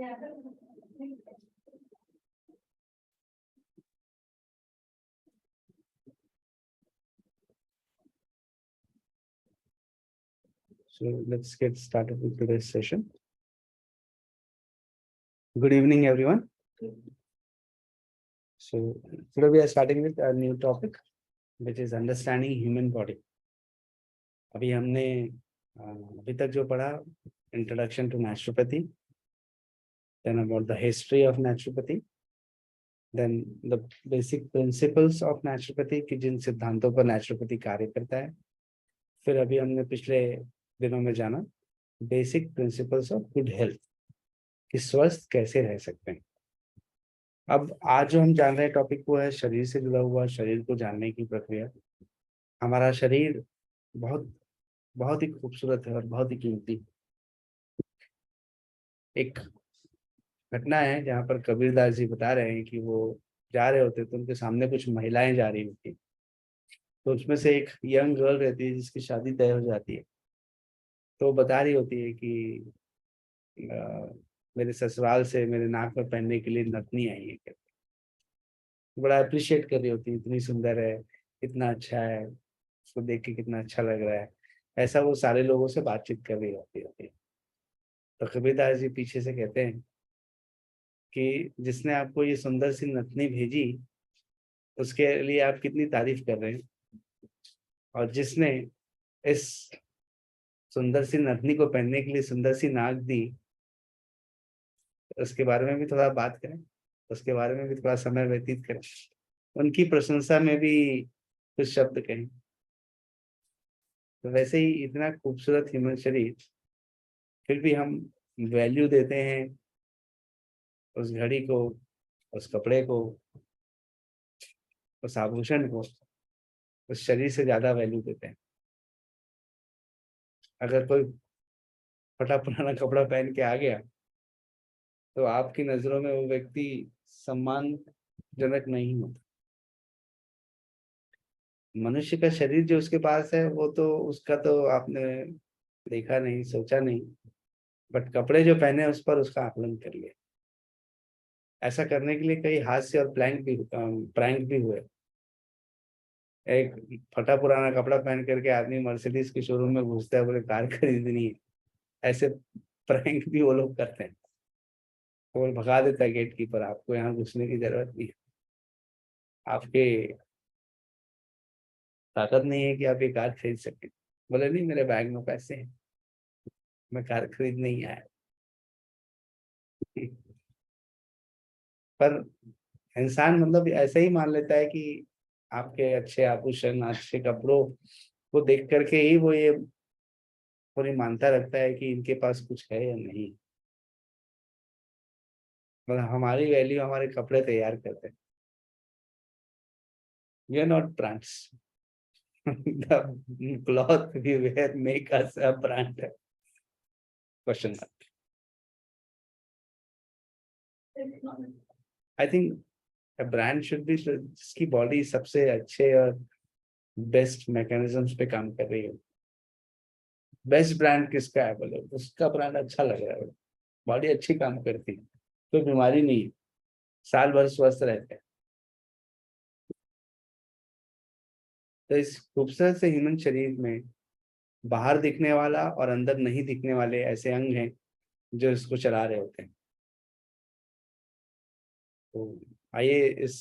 So let's get started with today's session. Good evening, everyone. So today we are starting with a new topic, which is understanding human body. अभी हमने अभी तक जो पढ़ा, introduction to naturopathy, then about the history of naturopathy, then the basic principles of naturopathy कि जिन सिद्धांतों पर naturopathy कार्य करता है. फिर अभी हमने पिछले दिनों में जाना basic principles of good health, कि स्वस्थ कैसे रह सकते हैं. अब आज जो हम जान रहे हैं टॉपिक वो है शरीर से जुड़ा हुआ शरीर को जानने की प्रक्रिया. हमारा शरीर बहुत बहुत ही खूबसूरत है और बहुत ही कीमती. एक घटना है जहाँ पर कबीरदास जी बता रहे हैं कि वो जा रहे होते तो उनके सामने कुछ महिलाएं जा रही होती, तो उसमें से एक यंग गर्ल रहती है जिसकी शादी तय हो जाती है. तो बता रही होती है कि मेरे ससुराल से मेरे नाक में पहनने के लिए नथनी आई है करके. बड़ा अप्रिशिएट कर रही होती है, इतनी सुंदर है, इतना अच्छा है, उसको देख के कितना अच्छा लग रहा है. ऐसा वो सारे लोगों से बातचीत कर रही होती है. तो कबीरदास जी पीछे से कहते हैं कि जिसने आपको ये सुंदर सी नथनी भेजी उसके लिए आप कितनी तारीफ कर रहे हैं, और जिसने इस सुंदर सी नथनी को पहनने के लिए सुंदर सी नाक दी उसके बारे में भी थोड़ा बात करें, उसके बारे में भी थोड़ा समय व्यतीत करें, उनकी प्रशंसा में भी कुछ शब्द कहें. तो वैसे ही इतना खूबसूरत ह्यूमन शरीर, फिर भी हम वैल्यू देते हैं उस घड़ी को, उस कपड़े को, उस आभूषण को, उस शरीर से ज्यादा वैल्यू देते हैं. अगर कोई फटा पुराना कपड़ा पहन के आ गया तो आपकी नजरों में वो व्यक्ति सम्मानजनक नहीं होता. मनुष्य का शरीर जो उसके पास है वो तो उसका तो आपने देखा नहीं, सोचा नहीं, बट कपड़े जो पहने उस पर उसका आकलन कर लिया. ऐसा करने के लिए कई हास्य और प्रैंक भी हुए. एक फटा पुराना कपड़ा पहन करके आदमी मर्सिडीज के शोरूम में घुसता है, बोले कार खरीदनी है. ऐसे प्रैंक भी वो लोग करते हैं. वो भगा देता है गेट कीपर, आपको यहाँ घुसने की जरूरत नहीं है, आपके ताकत नहीं है कि आप ये कार खरीद सकें. बोले नहीं, मेरे बैग में पैसे हैं, मैं कार खरीद नहीं आया. पर इंसान मतलब ऐसा ही मान लेता है कि आपके अच्छे आभूषण, अच्छे कपड़ों को देख करके ही वो ये पूरी मानता रखता है कि इनके पास कुछ है या नहीं. मतलब हमारी वैल्यू हमारे कपड़े तैयार करते हैं. We are not brands. The cloth we wear make us a brand. Question mark. I think brand should be जिसकी बॉडी सबसे अच्छे और बेस्ट मैकेनिज्म्स पे काम कर रही है. बेस्ट ब्रांड किसका है, बोले उसका ब्रांड अच्छा लग रहा है, बॉडी अच्छी काम करती है, कोई बीमारी नहीं है, साल भर स्वस्थ रहते हैं. तो इस खूबसूरत से ह्यूमन शरीर में बाहर दिखने वाला और अंदर नहीं दिखने वाले ऐसे अंग हैं जो इसको चला रहे होते हैं. तो आइए इस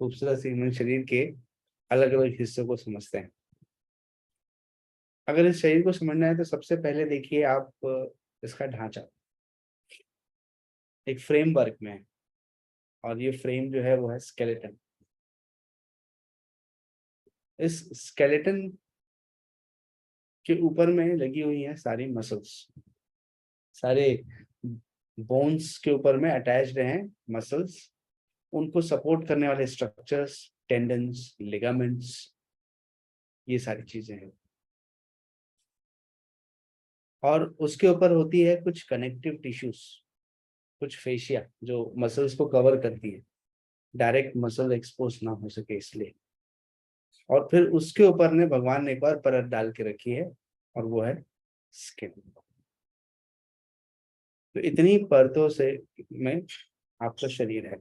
खूबसूरत से ह्यूमन शरीर के अलग अलग हिस्सों को समझते हैं. अगर इस शरीर को समझना है तो सबसे पहले देखिए आप इसका ढांचा एक फ्रेमवर्क में है, और ये फ्रेम जो है वो है स्केलेटन. इस स्केलेटन के ऊपर में लगी हुई हैं सारी मसल्स, सारे बोन्स के ऊपर में अटैच्ड हैं मसल्स. उनको सपोर्ट करने वाले स्ट्रक्चर्स, टेंडन्स, लिगामेंट्स, ये सारी चीजें हैं. और उसके ऊपर होती है कुछ कनेक्टिव टिश्यूज, कुछ फेशिया जो मसल्स को कवर करती है, डायरेक्ट मसल एक्सपोज ना हो सके इसलिए. और फिर उसके ऊपर ने भगवान ने एक बार परत डाल के रखी है, और वो है स्किन. तो इतनी परतों से में आपका शरीर है।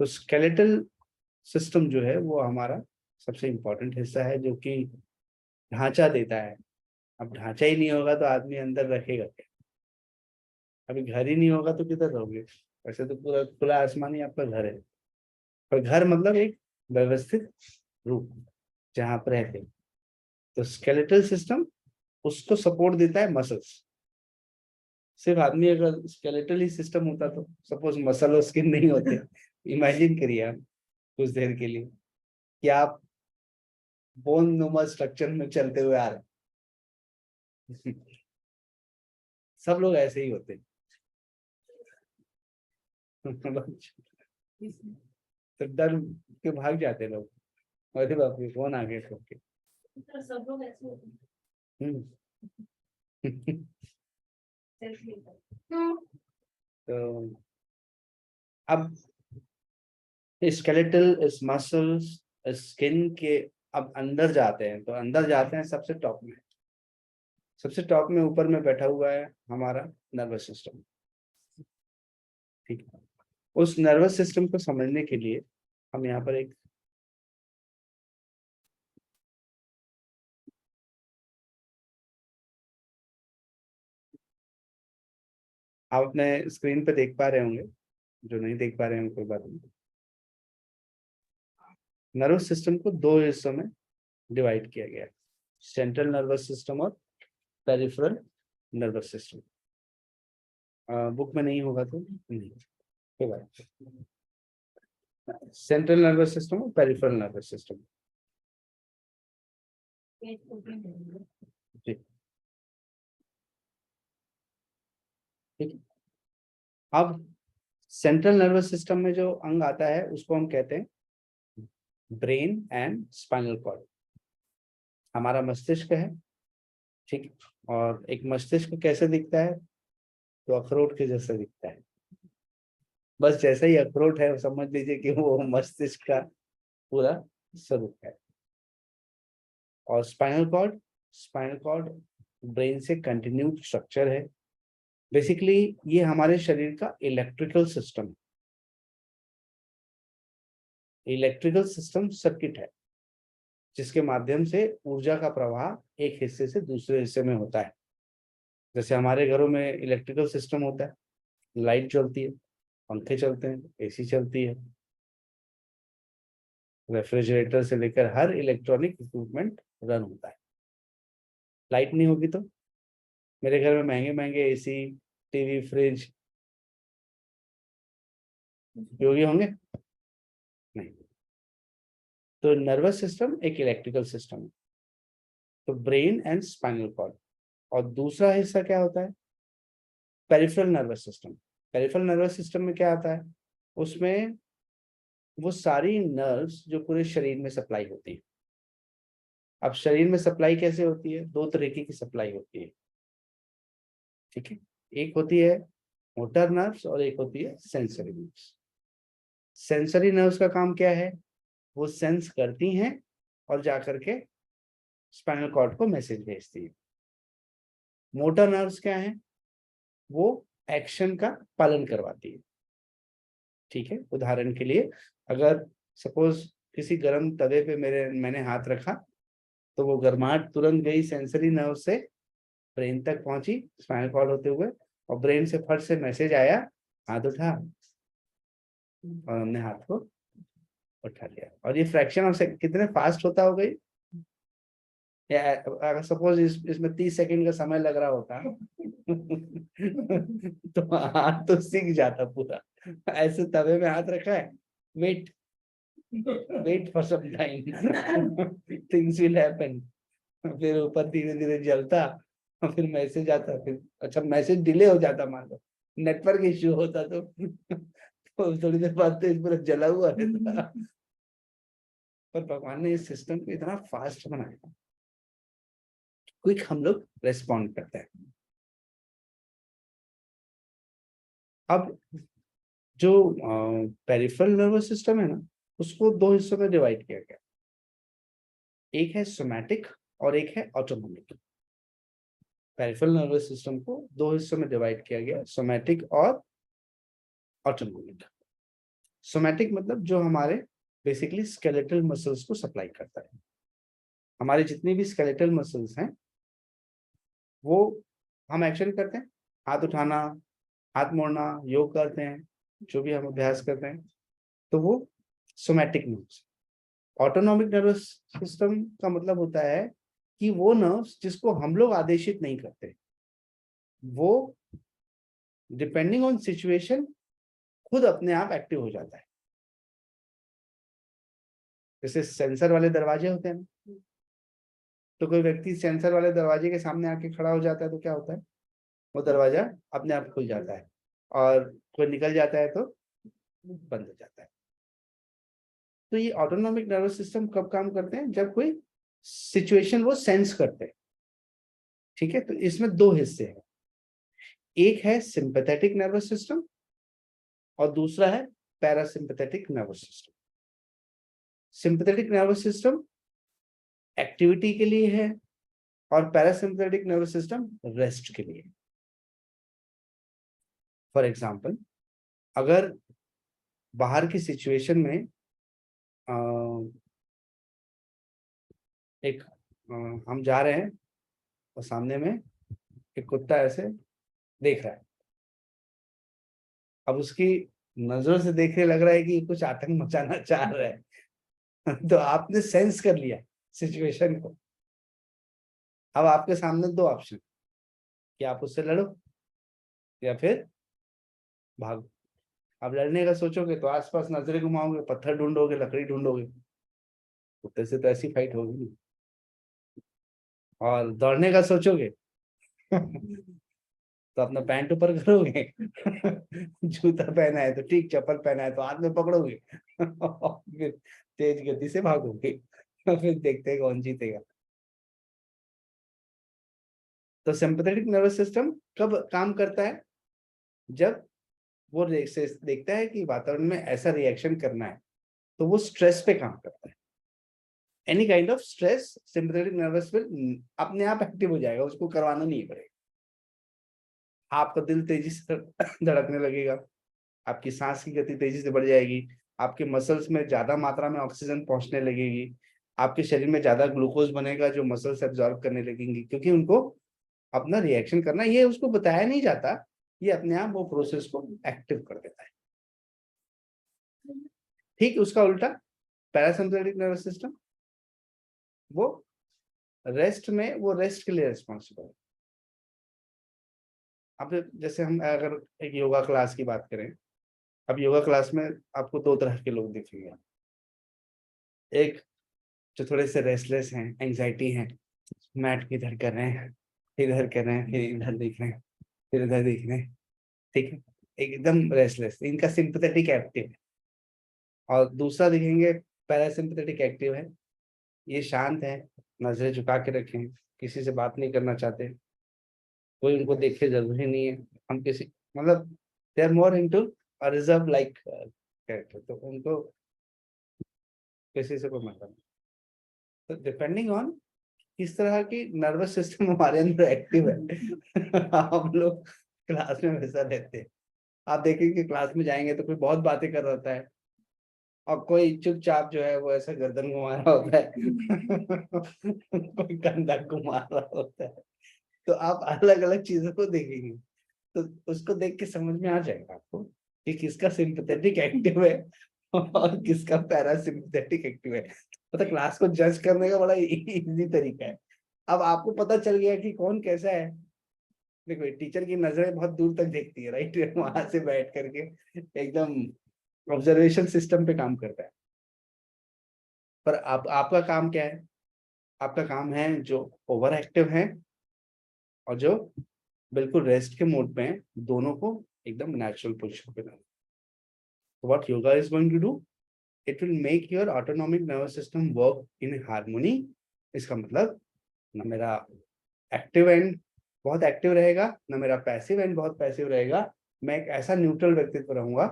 तो स्केलेटल सिस्टम जो है वो हमारा सबसे इम्पोर्टेंट हिस्सा है, जो कि ढांचा देता है। अब ढांचा ही नहीं होगा तो आदमी अंदर रखेगा क्या? अभी घर ही नहीं होगा तो किधर रहोगे? वैसे तो पूरा खुला आसमान ही आपका घर है, पर घर मतलब एक व्यवस्थित रूप जहां आप रहते हैं। तो स्केलेटल सिस्टम उसको सपोर्ट देता है मसल्स। सिर्फ आदमी अगर स्केलेटल ही सिस्टम होता तो सपोज मसल और स्किन नहीं होते, इमेजिन करिए आप कुछ देर के लिए कि आप बोन नुमा स्ट्रक्चर में चलते हुए आ रहे हैं। सब लोग ऐसे ही होते हैं। तो डर के भाग जाते लोग, अरे बाप रे कौन आ गए सबके। सब लोग ऐसे होते हैं। तो अब स्केलेटल इस मसल्स स्किन के अब अंदर जाते हैं, तो अंदर जाते हैं सबसे टॉप में। सबसे टॉप में ऊपर में बैठा हुआ है हमारा नर्वस सिस्टम। ठीक है, उस नर्वस सिस्टम को समझने के लिए हम यहाँ पर एक आप अपने स्क्रीन पे देख पा रहे होंगे, जो नहीं देख पा रहे हैं कोई बात नहीं। नर्वस सिस्टम को दो हिस्सों में डिवाइड किया गया है, सेंट्रल नर्वस सिस्टम और पेरिफेरल नर्वस सिस्टम। बुक में नहीं होगा तो नहीं कोई बात। सेंट्रल नर्वस सिस्टम और पेरिफेरल नर्वस सिस्टम। जी ठीक है। अब सेंट्रल नर्वस सिस्टम में जो अंग आता है उसको हम कहते हैं ब्रेन एंड स्पाइनल कॉर्ड। हमारा मस्तिष्क है, ठीक। और एक मस्तिष्क कैसे दिखता है? तो अखरोट के जैसा दिखता है। बस जैसा ही अखरोट है समझ लीजिए कि वो मस्तिष्क का पूरा स्वरूप है। और स्पाइनल कॉर्ड ब्रेन से कंटिन्यूड स्ट्रक्चर है। बेसिकली ये हमारे शरीर का electrical system, electrical system circuit है, जिसके माध्यम से ऊर्जा का प्रवाह एक हिस्से से दूसरे हिस्से में होता है। जैसे हमारे घरों में इलेक्ट्रिकल सिस्टम होता है, लाइट जलती है, पंखे चलते हैं, एसी चलती है, रेफ्रिजरेटर से लेकर हर इलेक्ट्रॉनिक इक्विपमेंट रन होता है। लाइट नहीं होगी तो मेरे घर में महंगे महंगे एसी, टीवी, फ्रिज उपयोगी होंगे नहीं। तो नर्वस सिस्टम एक इलेक्ट्रिकल सिस्टम है। तो ब्रेन एंड स्पाइनल कॉर्ड। और दूसरा हिस्सा क्या होता है? Peripheral nervous system. Peripheral nervous system में क्या आता है? उसमें वो सारी नर्व्स जो पूरे शरीर में सप्लाई होती है। अब शरीर में सप्लाई कैसे होती है? दो तरीके की सप्लाई होती है, ठीक है। एक होती है मोटर नर्व्स और एक होती है सेंसरी नर्व्स। सेंसरी नर्व्स का काम क्या है? वो सेंस करती हैं और जाकर के स्पाइनल कॉर्ड को मैसेज भेजती है। मोटर नर्व्स क्या है? वो एक्शन का पालन करवाती है, ठीक है। उदाहरण के लिए अगर सपोज किसी गर्म तवे पे मैंने हाथ रखा, तो वो गर्माहट तुरंत गई सेंसरी नर्व से ब्रेन तक पहुंची स्पाइनल कॉर्ड होते हुए, और ब्रेन से फट से मैसेज आया, हाथ उठा, और हमने हाथ को उठा लिया। और ये फ्रैक्शन ऑफ सेकंड कितने फास्ट होता होगा ये? या अगर सपोज इसमें 30 सेकंड का समय लग रहा होता तो हाथ तो सीख जाता पूरा। ऐसे तवे में हाथ रखा है, wait wait for some time, things will happen. फिर ऊपर धीरे धीरे जलता, और फिर मैसेज आता, फिर अच्छा मैसेज डिले हो जाता, मान लो नेटवर्क इश्यू होता तो थोड़ी देर बाद तो इस पूरा जला हुआ रहता। पर भगवान ने इस सिस्टम को इतना फास्ट बनाया, क्विक हम लोग रेस्पॉन्ड करते हैं। अब जो पेरिफेरल नर्वस सिस्टम है ना, उसको दो हिस्सों में डिवाइड किया गया। एक है सोमैटिक और एक है ऑटोनोमिक। पेरिफेरल नर्वस सिस्टम को दो हिस्सों में डिवाइड किया गया, सोमैटिक और ऑटोनॉमिक। सोमैटिक मतलब जो हमारे बेसिकली स्केलेटल मसल्स को सप्लाई करता है। हमारे जितनी भी स्केलेटल मसल्स हैं वो हम एक्शन करते हैं, हाथ उठाना, हाथ मोड़ना, योग करते हैं, जो भी हम अभ्यास करते हैं, तो वो somatic nerves. Autonomic nervous system का मतलब होता है कि वो नर्व्स जिसको हम लोग आदेशित नहीं करते, वो डिपेंडिंग ऑन सिचुएशन खुद अपने आप एक्टिव हो जाता है। जैसे सेंसर वाले दरवाजे होते हैं, तो कोई व्यक्ति सेंसर वाले दरवाजे के सामने आके खड़ा हो जाता है तो क्या होता है, वो दरवाजा अपने आप खुल जाता है, और कोई निकल जाता है तो बंद हो जाता है। तो ये ऑटोनॉमिक नर्वस सिस्टम कब काम करते हैं, जब कोई सिचुएशन वो सेंस करते हैं। ठीक है, तो इसमें दो हिस्से हैं, एक है सिंपैथेटिक नर्वस सिस्टम और दूसरा है parasympathetic nervous system. Sympathetic nervous system activity के लिए है और पैरासिम्पैथेटिक नर्वस सिस्टम रेस्ट के लिए। फॉर एग्जांपल, अगर बाहर की सिचुएशन में एक हम जा रहे हैं और सामने में एक कुत्ता ऐसे देख रहा है, अब उसकी नजरों से देखने लग रहा है कि कुछ आतंक मचाना चाह रहा है तो आपने सेंस कर लिया सिचुएशन को। अब आपके सामने दो ऑप्शन, कि आप उससे लड़ो या फिर भागो। अब लड़ने का सोचोगे तो आसपास नजरें घुमाओगे, पत्थर ढूंढोगे, लकड़ी ढूंढोगे, कुत्ते से तो ऐसी फाइट होगी नहीं। और दौड़ने का सोचोगे तो अपना पैंट ऊपर करोगे जूता पहना है तो ठीक, चप्पल पहना है तो हाथ में पकड़ोगे और फिर तेज गति से भागोगे फिर देखते हैं कौन जीतेगा। तो सिंपैथेटिक नर्वस सिस्टम कब काम करता है, जब वो देखता है कि वातावरण में ऐसा रिएक्शन करना है, तो वो स्ट्रेस पे काम करता है। Any kind of stress, sympathetic nervous will अपने आप एक्टिव हो जाएगा, उसको करवाना नहीं पड़ेगा। आपका दिल तेजी से धड़कने लगेगा, आपकी सांस की गति तेजी से बढ़ जाएगी, आपके मसल्स में ज्यादा मात्रा में ऑक्सीजन पहुंचने लगेगी, आपके शरीर में ज्यादा ग्लूकोज बनेगा जो मसल्स एब्जॉर्ब करने लगेंगी, क्योंकि उनको अपना रिएक्शन करना, ये उसको बताया नहीं जाता, ये अपने आप वो प्रोसेस को एक्टिव कर देता है। ठीक उसका उल्टा पैरासिम्पैथेटिक नर्वस सिस्टम, वो रेस्ट में, वो रेस्ट के लिए रिस्पॉन्सिबल है। अब जैसे हम अगर एक योगा क्लास की बात करें, अब योगा क्लास में आपको दो तरह के लोग दिखेंगे। एक जो थोड़े से रेस्टलेस हैं, एंजाइटी हैं, मैट की इधर कर रहे हैं, इधर कर रहे हैं, फिर इधर देख रहे हैं, फिर इधर देख रहे हैं, ठीक है, एकदम रेस्टलेस, इनका सिंपैथेटिक एक्टिव है। और दूसरा दिखेंगे पैरासिम्पैथेटिक एक्टिव है, ये शांत है, नजरें झुका के रखे हैं, किसी से बात नहीं करना चाहते, कोई उनको देखे जरूरी नहीं है, हम किसी मतलब they are more into reserve like character, तो उनको किसी से कोई मतलब नहीं। तो डिपेंडिंग ऑन किस तरह की नर्वस सिस्टम हमारे अंदर एक्टिव है हम लोग क्लास में वैसा रहते हैं। आप देखेंगे क्लास में जाएंगे तो कोई बहुत बातें कर रहा होता है और कोई चुपचाप जो है वो ऐसा गर्दन घुमा रहा होता है कोई कंधा घुमा रहा होता है। तो आप अलग अलग चीजों को देखेंगे तो उसको देख के समझ में आ जाएगा आपको कि किसका सिंपैथेटिक एक्टिव है और किसका पैरासिम्पैथेटिक एक्टिव है। मतलब क्लास को जज करने का बड़ा इजी तरीका है। अब आपको पता चल गया कि कौन कैसा है। देखो टीचर की नजरें बहुत दूर तक देखती है, राइट वहां से बैठ करके एकदम ऑब्जर्वेशन सिस्टम पे काम करता है। पर आपका काम क्या है, आपका काम है जो ओवर एक्टिव है और जो बिल्कुल रेस्ट के मोड पे है, दोनों को एकदम नेचुरल पोजिशन पे लाना। What yoga is going to do, it will make your autonomic nervous system work in harmony. इसका मतलब ना मेरा एक्टिव एंड बहुत एक्टिव रहेगा, ना मेरा पैसिव एंड बहुत पैसिव रहेगा। मैं एक ऐसा न्यूट्रल व्यक्तित्व रहूंगा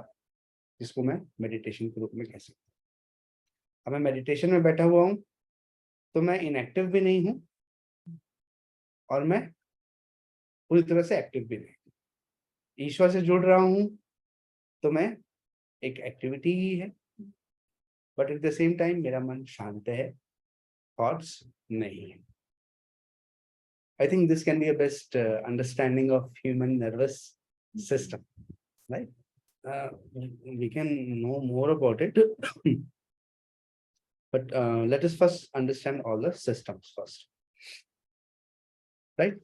जिसको मैं मेडिटेशन के रूप में कह सकता हूँ। अब मैं मेडिटेशन में बैठा हुआ हूँ तो मैं इनएक्टिव भी नहीं हूँ और मैं पूरी तरह से एक्टिव भी नहीं। ईश्वर से जुड़ रहा हूँ तो मैं एक एक्टिविटी ही है, but at the same time मेरा मन शांत है, थॉट्स नहीं है। I think this can be a best understanding of human nervous system, right? We can know more about it, but let us first understand all the systems first, right?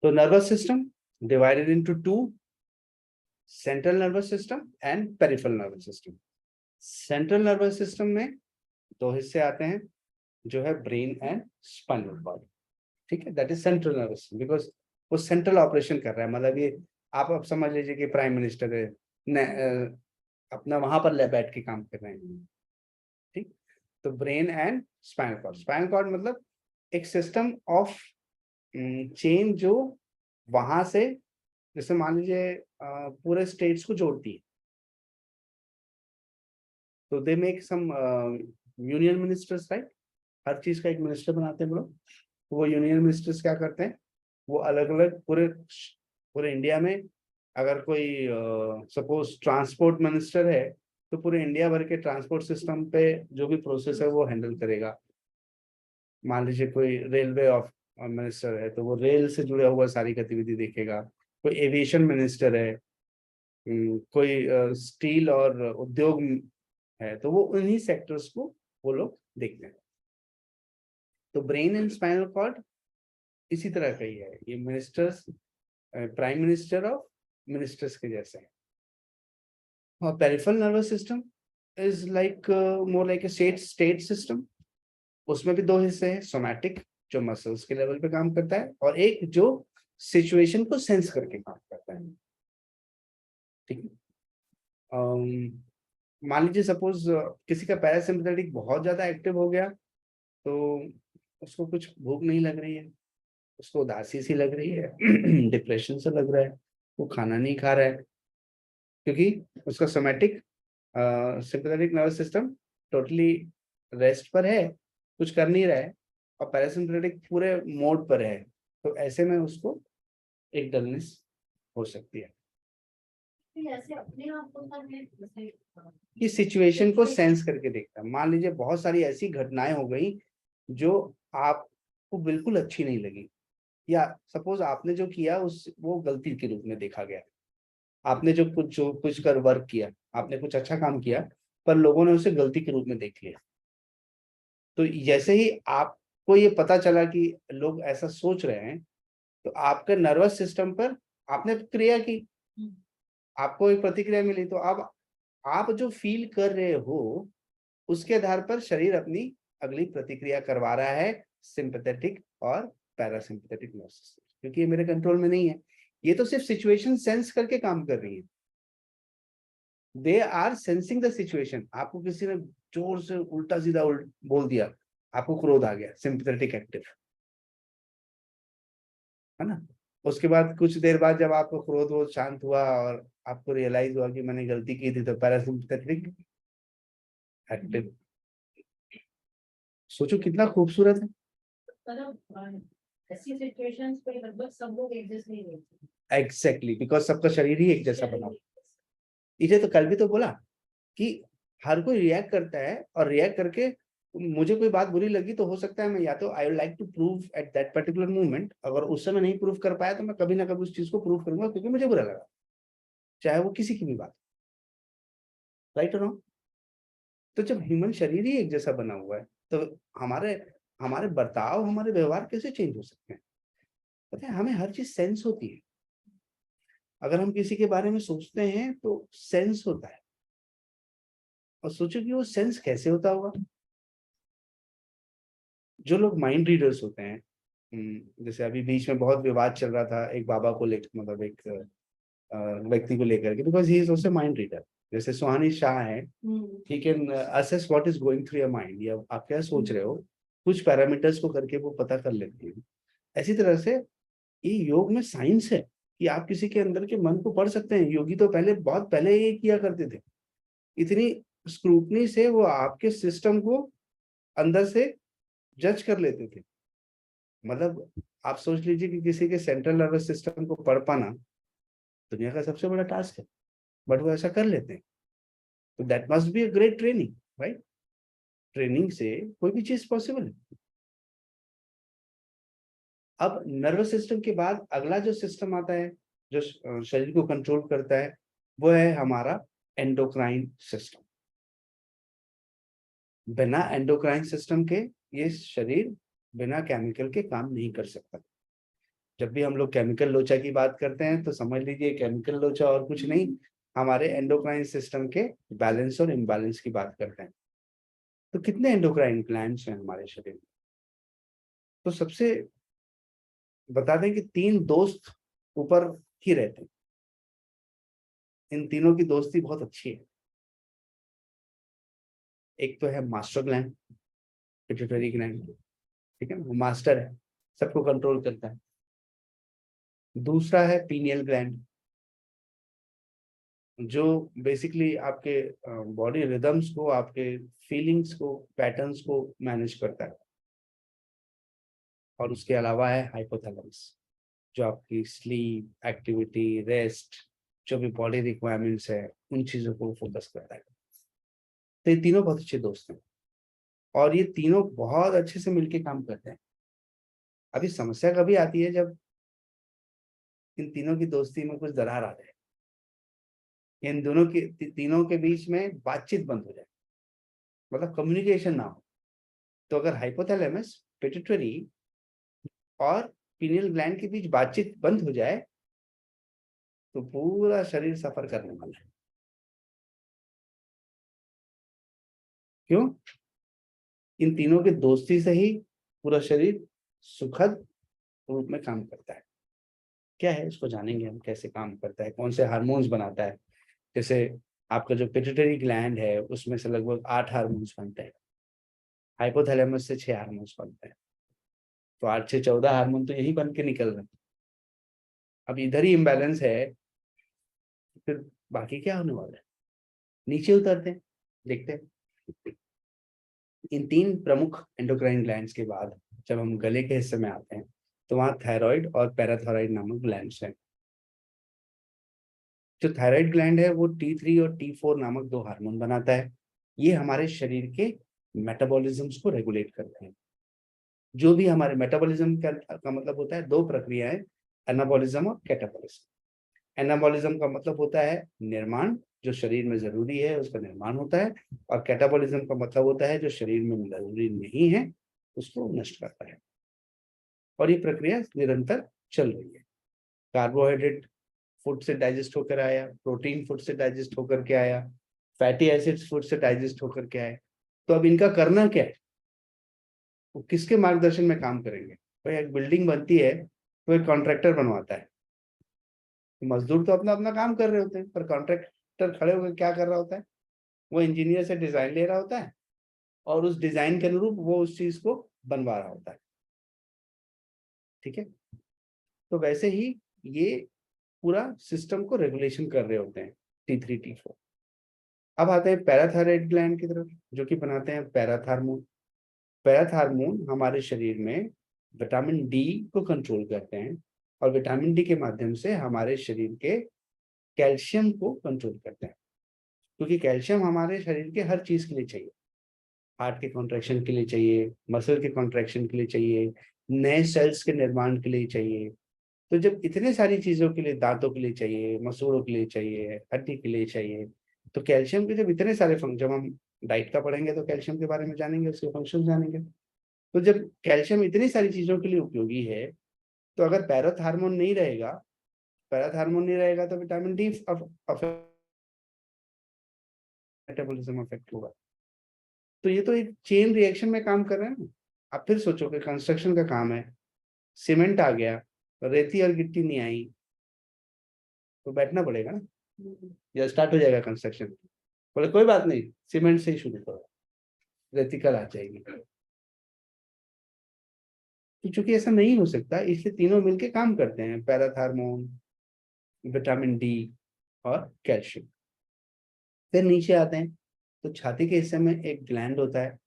So nervous system divided into two: central nervous system and peripheral nervous system. Central nervous system में दो हिस्से आते हैं, जो है brain and spinal cord. ठीक है, that is central nervous system, because वो सेंट्रल ऑपरेशन कर रहा है। मतलब ये आप अब समझ लीजिए कि प्राइम मिनिस्टर है अपना वहां पर बैठ के काम कर रहे हैं। ठीक, तो brain and spinal cord. Spinal cord मतलब एक सिस्टम ऑफ चेन जो वहां से, जैसे मान लीजिए पूरे स्टेट्स को जोड़ती है। तो they make some union ministers, right? हर चीज का एक मिनिस्टर बनाते हैं लोग। वो यूनियन मिनिस्टर्स क्या करते हैं, वो अलग अलग पूरे पूरे इंडिया में, अगर कोई सपोज ट्रांसपोर्ट मिनिस्टर है तो पूरे इंडिया भर के ट्रांसपोर्ट सिस्टम पे जो भी प्रोसेस है वो हैंडल करेगा। मान लीजिए कोई रेलवे ऑफ मिनिस्टर है तो वो रेल से जुड़ा हुआ सारी गतिविधि देखेगा। कोई एविएशन मिनिस्टर है, कोई स्टील और उद्योग है, तो वो उन्हीं सेक्टर्स को वो लोग देखते हैं। तो ब्रेन एंड स्पाइनल कॉर्ड इसी तरह का ही है, ये ministers, prime minister of ministers के जैसे है। और peripheral nervous system is like more like A state system. उसमें भी दो हिस्से हैं, सोमैटिक जो मसल्स के लेवल पे काम करता है, और एक जो सिचुएशन को सेंस करके काम करता है। ठीक है, मान लीजिए सपोज किसी का पैरासिम्पथेटिक बहुत ज्यादा एक्टिव हो गया, तो उसको कुछ भूख नहीं लग रही है, उसको उदासी सी लग रही है, डिप्रेशन से लग रहा है, वो खाना नहीं खा रहा है, क्योंकि उसका somatic sympathetic nervous system totally rest पर है, कुछ कर नहीं रहा है, और पैरासिम्पैथेटिक पूरे मोड पर है। तो ऐसे में उसको एक डलनेस हो सकती है। ऐसे अपने आप को ये सिचुएशन को सेंस करके देखता है। मान लीजिए बहुत सारी ऐसी घटनाएं हो गई जो आपको बिल्कुल अच्छी नहीं लगी, या सपोज आपने जो किया उस वो गलती के रूप में देखा गया। आपने जो कुछ कर वर्क किया, आपने कुछ अच्छा काम किया, पर लोगों ने उसे गलती के रूप में देख लिया। तो जैसे ही आपको ये पता चला कि लोग ऐसा सोच रहे हैं, तो आपके नर्वस सिस्टम पर आपने क्रिया की, आपको एक प्रतिक्रिया मिली। तो अब आप जो फील कर रहे हो उसके आधार पर शरीर अपनी अगली प्रतिक्रिया करवा रहा है, सिंपैथेटिक और पैरासिम्पैथेटिक नर्वस सिस्टम, क्योंकि ये मेरे कंट्रोल में नहीं है। ये तो सिर्फ सिचुएशन सेंस करके काम कर रही है। They are sensing the situation. आपको किसी ने जोर से उल्टा सीधा बोल दिया, आपको क्रोध आ गया, सिंपैथेटिक एक्टिव, है ना? उसके बाद कुछ देर बाद जब आपको क्रोध वो शांत हुआ और आपको रियलाइज हुआ कि मैंने गलती की थी, तो पैरासिम्पैथेटिक एक्टिव। सोचो कितना खूबसूरत है। ऐसी सिचुएशंस पे लगभग सब लोग एक जैसे नहीं रहते। एग्जैक्टली, बिकॉज सबका शरीर ही एक जैसा बना। इसे तो कल भी तो बोला कि हर कोई रिएक्ट करता है, और रिएक्ट करके मुझे कोई बात बुरी लगी तो हो सकता है मैं या तो I would like to prove at that particular moment, अगर उस समय नहीं प्रूव कर पाया तो मैं कभी ना कभी उस चीज को प्रूव करूंगा, क्योंकि मुझे बुरा लगा, चाहे वो किसी की भी बात, राइट और रॉन्ग। तो जब ह्यूमन शरीर ही एक जैसा बना हुआ है, तो हमारे हमारे बर्ताव, हमारे व्यवहार कैसे चेंज हो सकते हैं? पता है, हमें हर चीज सेंस होती है। अगर हम किसी के बारे में सोचते हैं तो सेंस होता है, और सोचो कि वो सेंस कैसे होता होगा। जो लोग माइंड रीडर्स होते हैं, जैसे अभी बीच में बहुत विवाद चल रहा था एक बाबा को लेकर, मतलब एक व्यक्ति को लेकर के, because he is also mind reader. जैसे सुहानी शाह है, he can assess what is going through your mind, या आप क्या सोच रहे हो, कुछ पैरामीटर्स को करके वो पता कर लेती है। ऐसी तरह से ये योग में साइंस है कि आप किसी के अंदर के मन को पढ़ सकते हैं। योगी तो पहले, बहुत पहले ये किया करते थे। इतनी स्क्रूटनी से वो आपके सिस्टम को अंदर से जज कर लेते थे। मतलब आप सोच लीजिए कि किसी के सेंट्रल नर्वस सिस्टम को पढ़ पाना दुनिया का सबसे बड़ा टास्क है, बट वो ऐसा कर लेते हैं। तो that must be a great training, right? Training से कोई भी चीज पॉसिबल है। अब नर्वस सिस्टम के बाद अगला जो सिस्टम आता है जो शरीर को कंट्रोल करता है, वो है हमारा एंडोक्राइन सिस्टम। बिना एंडोक्राइन सिस्टम के ये शरीर बिना केमिकल के काम नहीं कर सकता। जब भी हम लोग केमिकल लोचा की बात करते हैं तो समझ लीजिए केमिकल लोचा और कुछ नहीं, हमारे एंडोक्राइन सिस्टम के बैलेंस और इम्बैलेंस की बात करते हैं। तो कितने एंडोक्राइन ग्लैंड्स हैं हमारे शरीर में? तो सबसे बता दें कि 3 दोस्त ऊपर ही रहते हैं। इन तीनों की दोस्ती बहुत अच्छी है। एक तो है मास्टर ग्लैंड, पिट्यूटरी ग्लैंड, ठीक है ना, वो मास्टर है, सबको कंट्रोल करता है। दूसरा है पीनियल ग्लैंड, जो बेसिकली आपके बॉडी रिदम्स को, आपके फीलिंग्स को, पैटर्न्स को मैनेज करता है। और उसके अलावा है हाइपोथैलेमस, जो आपकी स्लीप, एक्टिविटी, रेस्ट, जो भी बॉडी रिक्वायरमेंट्स है, उन चीजों को फोकस करता है। तो ये तीनों बहुत अच्छे दोस्त हैं और ये तीनों बहुत अच्छे से मिलके काम करते हैं। अभी समस्या कभी आती है जब इन तीनों की दोस्ती में कुछ दरार आ जाए, इन दोनों के तीनों के बीच में बातचीत बंद हो जाए, मतलब कम्युनिकेशन ना हो। तो अगर हाइपोथैलेमस, पिट्यूटरी और पीनियल ग्लैंड के बीच बातचीत बंद हो जाए तो पूरा शरीर सफर करने वाला है। क्यों? इन तीनों की दोस्ती से ही पूरा शरीर सुखद रूप में काम करता है। क्या है इसको जानेंगे हम, कैसे काम करता है, कौन से हार्मोन्स बनाता है। जैसे आपका जो पिट्यूटरी ग्लैंड है उसमें से लगभग 8 हार्मोन्स बनते हैं, हाइपोथैलेमस से 6 हार्मोन्स बनते हैं। तो 8 से 14 हार्मोन तो यही बन के निकल रहे हैं। अब इधर ही इम्बैलेंस है, फिर बाकी क्या होने वाला है? नीचे उतरते हैं, देखते हैं। इन 3 प्रमुख एंडोक्राइन ग्लैंड्स के बाद जब हम गले के हिस्से में आते हैं तो वहाँ थायराइड और पैराथायराइड नामक ग्लैंड्स हैं। जो थायराइड ग्लैंड है वो T3 और T4 नामक 2 हार्मोन बनाता है। ये हमारे शरीर के मेटाबॉलिज्म्स को रेगुलेट करते हैं। जो भी हमारे मेटाबॉलिज्म का मतलब होता है 2 प्रक्रियाएं, एनाबॉलिज्म और कैटाबॉलिज्म। एनाबॉलिज्म का मतलब होता है निर्माण, जो शरीर में जरूरी है उसका निर्माण होता है, और कैटाबॉलिज्म का मतलब होता है जो शरीर में जरूरी नहीं है उसको नष्ट करता है। और ये प्रक्रिया निरंतर चल रही है। कार्बोहाइड्रेट फूड से डाइजेस्ट होकर आया, प्रोटीन फूड से डाइजेस्ट होकर के आया, फैटी एसिड्स फूड से डाइजेस्ट होकर के आए। तो अब इनका करना क्या है? वो किसके मार्गदर्शन में काम करेंगे? भाई एक बिल्डिंग बनती है तो एक कॉन्ट्रैक्टर बनवाता है। मजदूर तो अपना अपना काम कर रहे होते हैं, पर कॉन्ट्रैक्टर खड़े होकर क्या कर रहा होता है? वो इंजीनियर से डिजाइन ले रहा होता है और उस डिजाइन के अनुरूप वो उस चीज को बनवा रहा होता है। ठीक है? तो वैसे ही ये पूरा सिस्टम को रेगुलेशन कर रहे होते हैं T3 T4। अब आते हैं पैराथायराइड ग्लैंड की तरफ, जो कि बनाते हैं पैराथार्मोन। पैराथार्मोन हमारे शरीर में विटामिन डी को कंट्रोल करते हैं और विटामिन डी के माध्यम से हमारे शरीर के कैल्शियम को कंट्रोल करते हैं। क्योंकि कैल्शियम हमारे शरीर के हर चीज के लिए चाहिए। हार्ट के कॉन्ट्रैक्शन के लिए चाहिए, मसल के कॉन्ट्रैक्शन के लिए चाहिए, नए सेल्स के निर्माण के लिए चाहिए। तो जब इतने सारी चीजों के लिए, दांतों के लिए चाहिए, मसूड़ों के लिए चाहिए, हड्डी के लिए चाहिए, तो कैल्शियम के जब इतने सारे फंक्शन, जब हम डाइट का पढ़ेंगे तो कैल्शियम के बारे में जानेंगे, उसके फंक्शन जानेंगे। तो जब कैल्शियम इतनी सारी चीजों के लिए उपयोगी है, तो अगर पैराथार्मोन नहीं रहेगा, पैराथार्मोन नहीं रहेगा तो विटामिन डी मेटाबॉलिज्म अफेक्ट होगा। तो ये तो एक चेन रिएक्शन में काम कर रहे हैं ना। आप फिर सोचो कि कंस्ट्रक्शन का काम है, सीमेंट आ गया, रेती और गिट्टी नहीं आई, तो बैठना पड़ेगा ना, या स्टार्ट हो जाएगा कंस्ट्रक्शन। बोले कोई बात नहीं, सीमेंट से ही शुरू करो, रेती कल आ जाएगी। तो चूंकि ऐसा नहीं हो सकता, इसलिए तीनों मिलके काम करते हैं, पैराथार्मोन, विटामिन डी और कैल्शियम। फिर नीचे आते हैं तो छाती के हिस्से में एक ग्लैंड होता है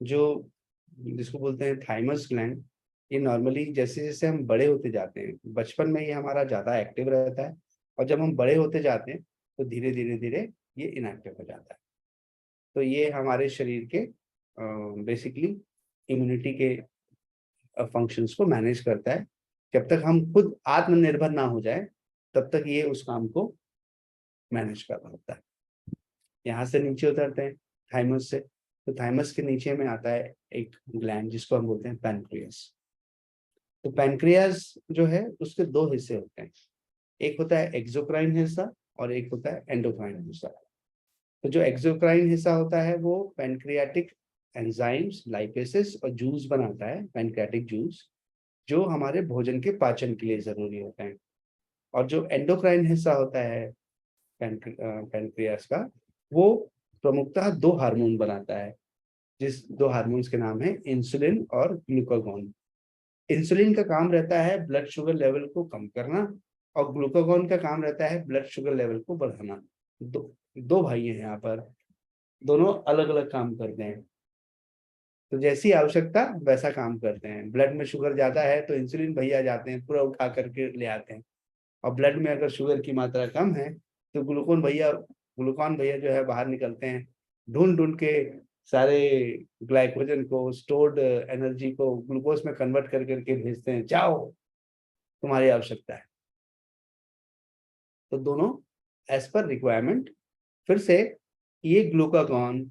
जो, जिसको बोलते हैं थाइमस ग्लैंड। ये नॉर्मली जैसे जैसे हम बड़े होते जाते हैं, बचपन में ये हमारा ज़्यादा एक्टिव रहता है, और जब हम बड़े होते जाते हैं तो धीरे धीरे धीरे ये इनएक्टिव हो जाता है। तो ये हमारे शरीर के बेसिकली इम्यूनिटी के फंक्शंस को मैनेज करता है। जब तक हम खुद आत्मनिर्भर ना हो जाए तब तक ये उस काम को मैनेज कर रहा होता है। यहाँ से नीचे उतरते हैं थाइमस से, तो थाइमस के नीचे में आता है एक ग्लैंड जिसको हम बोलते हैं पैनक्रियास। तो पैनक्रियास जो है उसके दो हिस्से होते हैं, एक होता है एक्सोक्राइन हिस्सा और एक होता है एंडोक्राइन हिस्सा। तो जो एक्सोक्राइन हिस्सा होता है वो पैनक्रियाटिक एंजाइम्स, लाइपेसेस और जूस बनाता है, पैनक्रियाटिक जूस, जो हमारे भोजन के पाचन के लिए जरूरी होते हैं। और जो एंडोक्राइन हिस्सा होता है पैनक्रियास का, वो प्रमुखतः दो हार्मोन बनाता है, जिस दो हार्मोन्स के नाम है इंसुलिन और ग्लूकागॉन। इंसुलिन का काम रहता है ब्लड शुगर लेवल को कम करना, और ग्लूकागॉन का काम रहता है ब्लड शुगर लेवल को बढ़ाना। दो दो भाई हैं यहाँ पर, दोनों अलग अलग काम करते हैं। तो जैसी आवश्यकता वैसा काम करते हैं। ब्लड में शुगर ज्यादा है तो इंसुलिन भैया जाते हैं, पूरा उठा करके ले आते हैं। और ब्लड में अगर शुगर की मात्रा कम है तो ग्लूकॉन भैया जो है बाहर निकलते हैं, ढूंढ ढूंढ के सारे ग्लाइकोजन को, स्टोर्ड एनर्जी को ग्लूकोज में कन्वर्ट कर करके भेजते हैं, जाओ तुम्हारी आवश्यकता है। तो दोनों एज पर रिक्वायरमेंट। फिर से ये ग्लूकागॉन,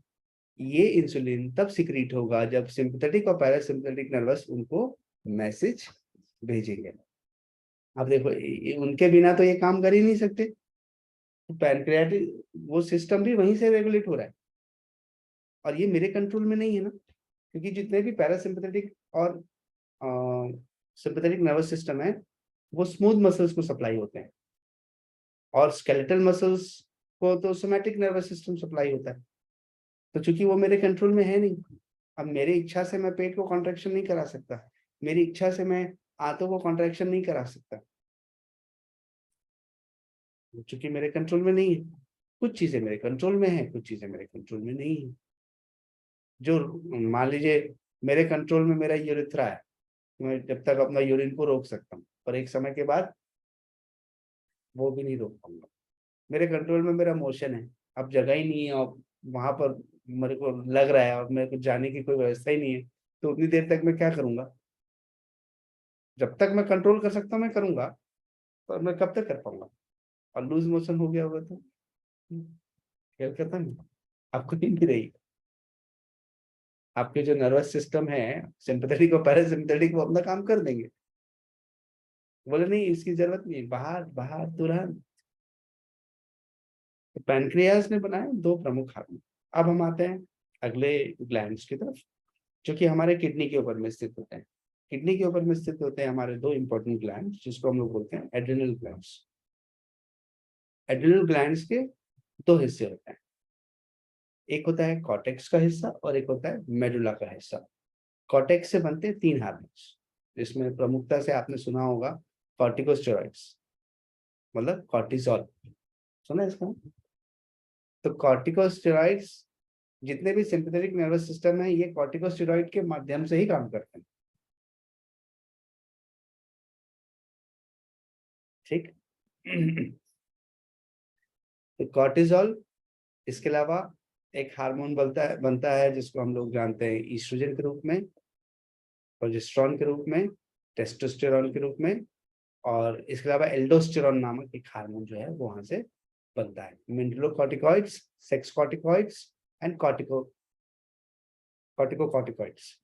ये इंसुलिन तब सिक्रीट होगा जब सिंपैथेटिक और पैरासिम्पैथेटिक नर्वस उनको मैसेज भेजेंगे। अब देखो उनके बिना तो ये काम कर ही नहीं सकते। तो पैनक्रियाटिक वो सिस्टम भी वहीं से रेगुलेट हो रहा है, और ये मेरे कंट्रोल में नहीं है ना, क्योंकि जितने भी पैरासिम्पैथेटिक और सिंपैथेटिक नर्वस सिस्टम है वो स्मूथ मसल्स को सप्लाई होते हैं, और स्केलेटल मसल्स को तो सोमैटिक नर्वस सिस्टम सप्लाई होता है। तो चूंकि वो मेरे कंट्रोल में है नहीं, अब मेरी इच्छा से मैं पेट को कॉन्ट्रैक्शन नहीं करा सकता, मेरी इच्छा से मैं आंतों को कॉन्ट्रैक्शन नहीं करा सकता, चूंकि मेरे कंट्रोल में नहीं है। कुछ चीजें मेरे कंट्रोल में है, कुछ चीजें मेरे कंट्रोल में नहीं है। जो मान लीजिए मेरे कंट्रोल में मेरा यूरिथ्रा है, मैं जब तक अपना यूरिन को रोक सकता हूँ, पर एक समय के बाद वो भी नहीं रोक पाऊंगा। मेरे कंट्रोल में मेरा मोशन है, अब जगह ही नहीं है और वहां पर मेरे को लग रहा है और मेरे को जाने की कोई व्यवस्था ही नहीं है, तो उतनी देर तक मैं क्या करूंगा? जब तक मैं कंट्रोल कर सकता हूँ मैं करूंगा, पर मैं कब तक कर पाऊंगा? और लूज मोशन हो गया होगा तो खेल खत्म, आपको नींद नहीं रही। आपके जो नर्वस सिस्टम है, सिंपैथेटिक और पैरासिम्पैथेटिक, वो अपना काम कर देंगे। बोले नहीं इसकी जरूरत नहीं, बाहर बाहर तुरंत। तो पैनक्रियास ने बनाए दो प्रमुख हार्मोन। अब हम आते हैं अगले ग्लैंड्स की तरफ, जो कि हमारे किडनी के ऊपर में स्थित होते हैं। किडनी के ऊपर में स्थित होते हैं हमारे दो इंपॉर्टेंट ग्लैंड्स, जिसको हम लोग बोलते हैं एड्रिनल ग्लैंड्स। एड्रिनल ग्लैंड्स के दो हिस्से होते हैं, एक होता है कॉर्टेक्स का हिस्सा और एक होता है मेडुला का हिस्सा। कॉर्टेक्स से बनते हैं तीन हार्मोन्स, जिसमें प्रमुखता से आपने सुना होगा कॉर्टिकोस्टेरॉइड्स, मतलब कॉर्टिसोल, सुना है इसका? तो कॉर्टिकोस्टेरॉइड्स, जितने भी सिंपैथेटिक नर्वस सिस्टम है ये कॉर्टिकोस्टेरॉइड के माध्यम से ही काम करते हैं। ठीक। तो कॉर्टिसोल, इसके अलावा एक हार्मोन बनता है जिसको हम लोग जानते हैं ईस्ट्रोजन के रूप में, प्रोजेस्टेरॉन के रूप में, टेस्टोस्टेरॉन के रूप में, और इसके अलावा एल्डोस्टेरॉन नामक एक हार्मोन जो है वो वहां से बनता है। Mineralocorticoids, sex corticoids and corticocorticoids.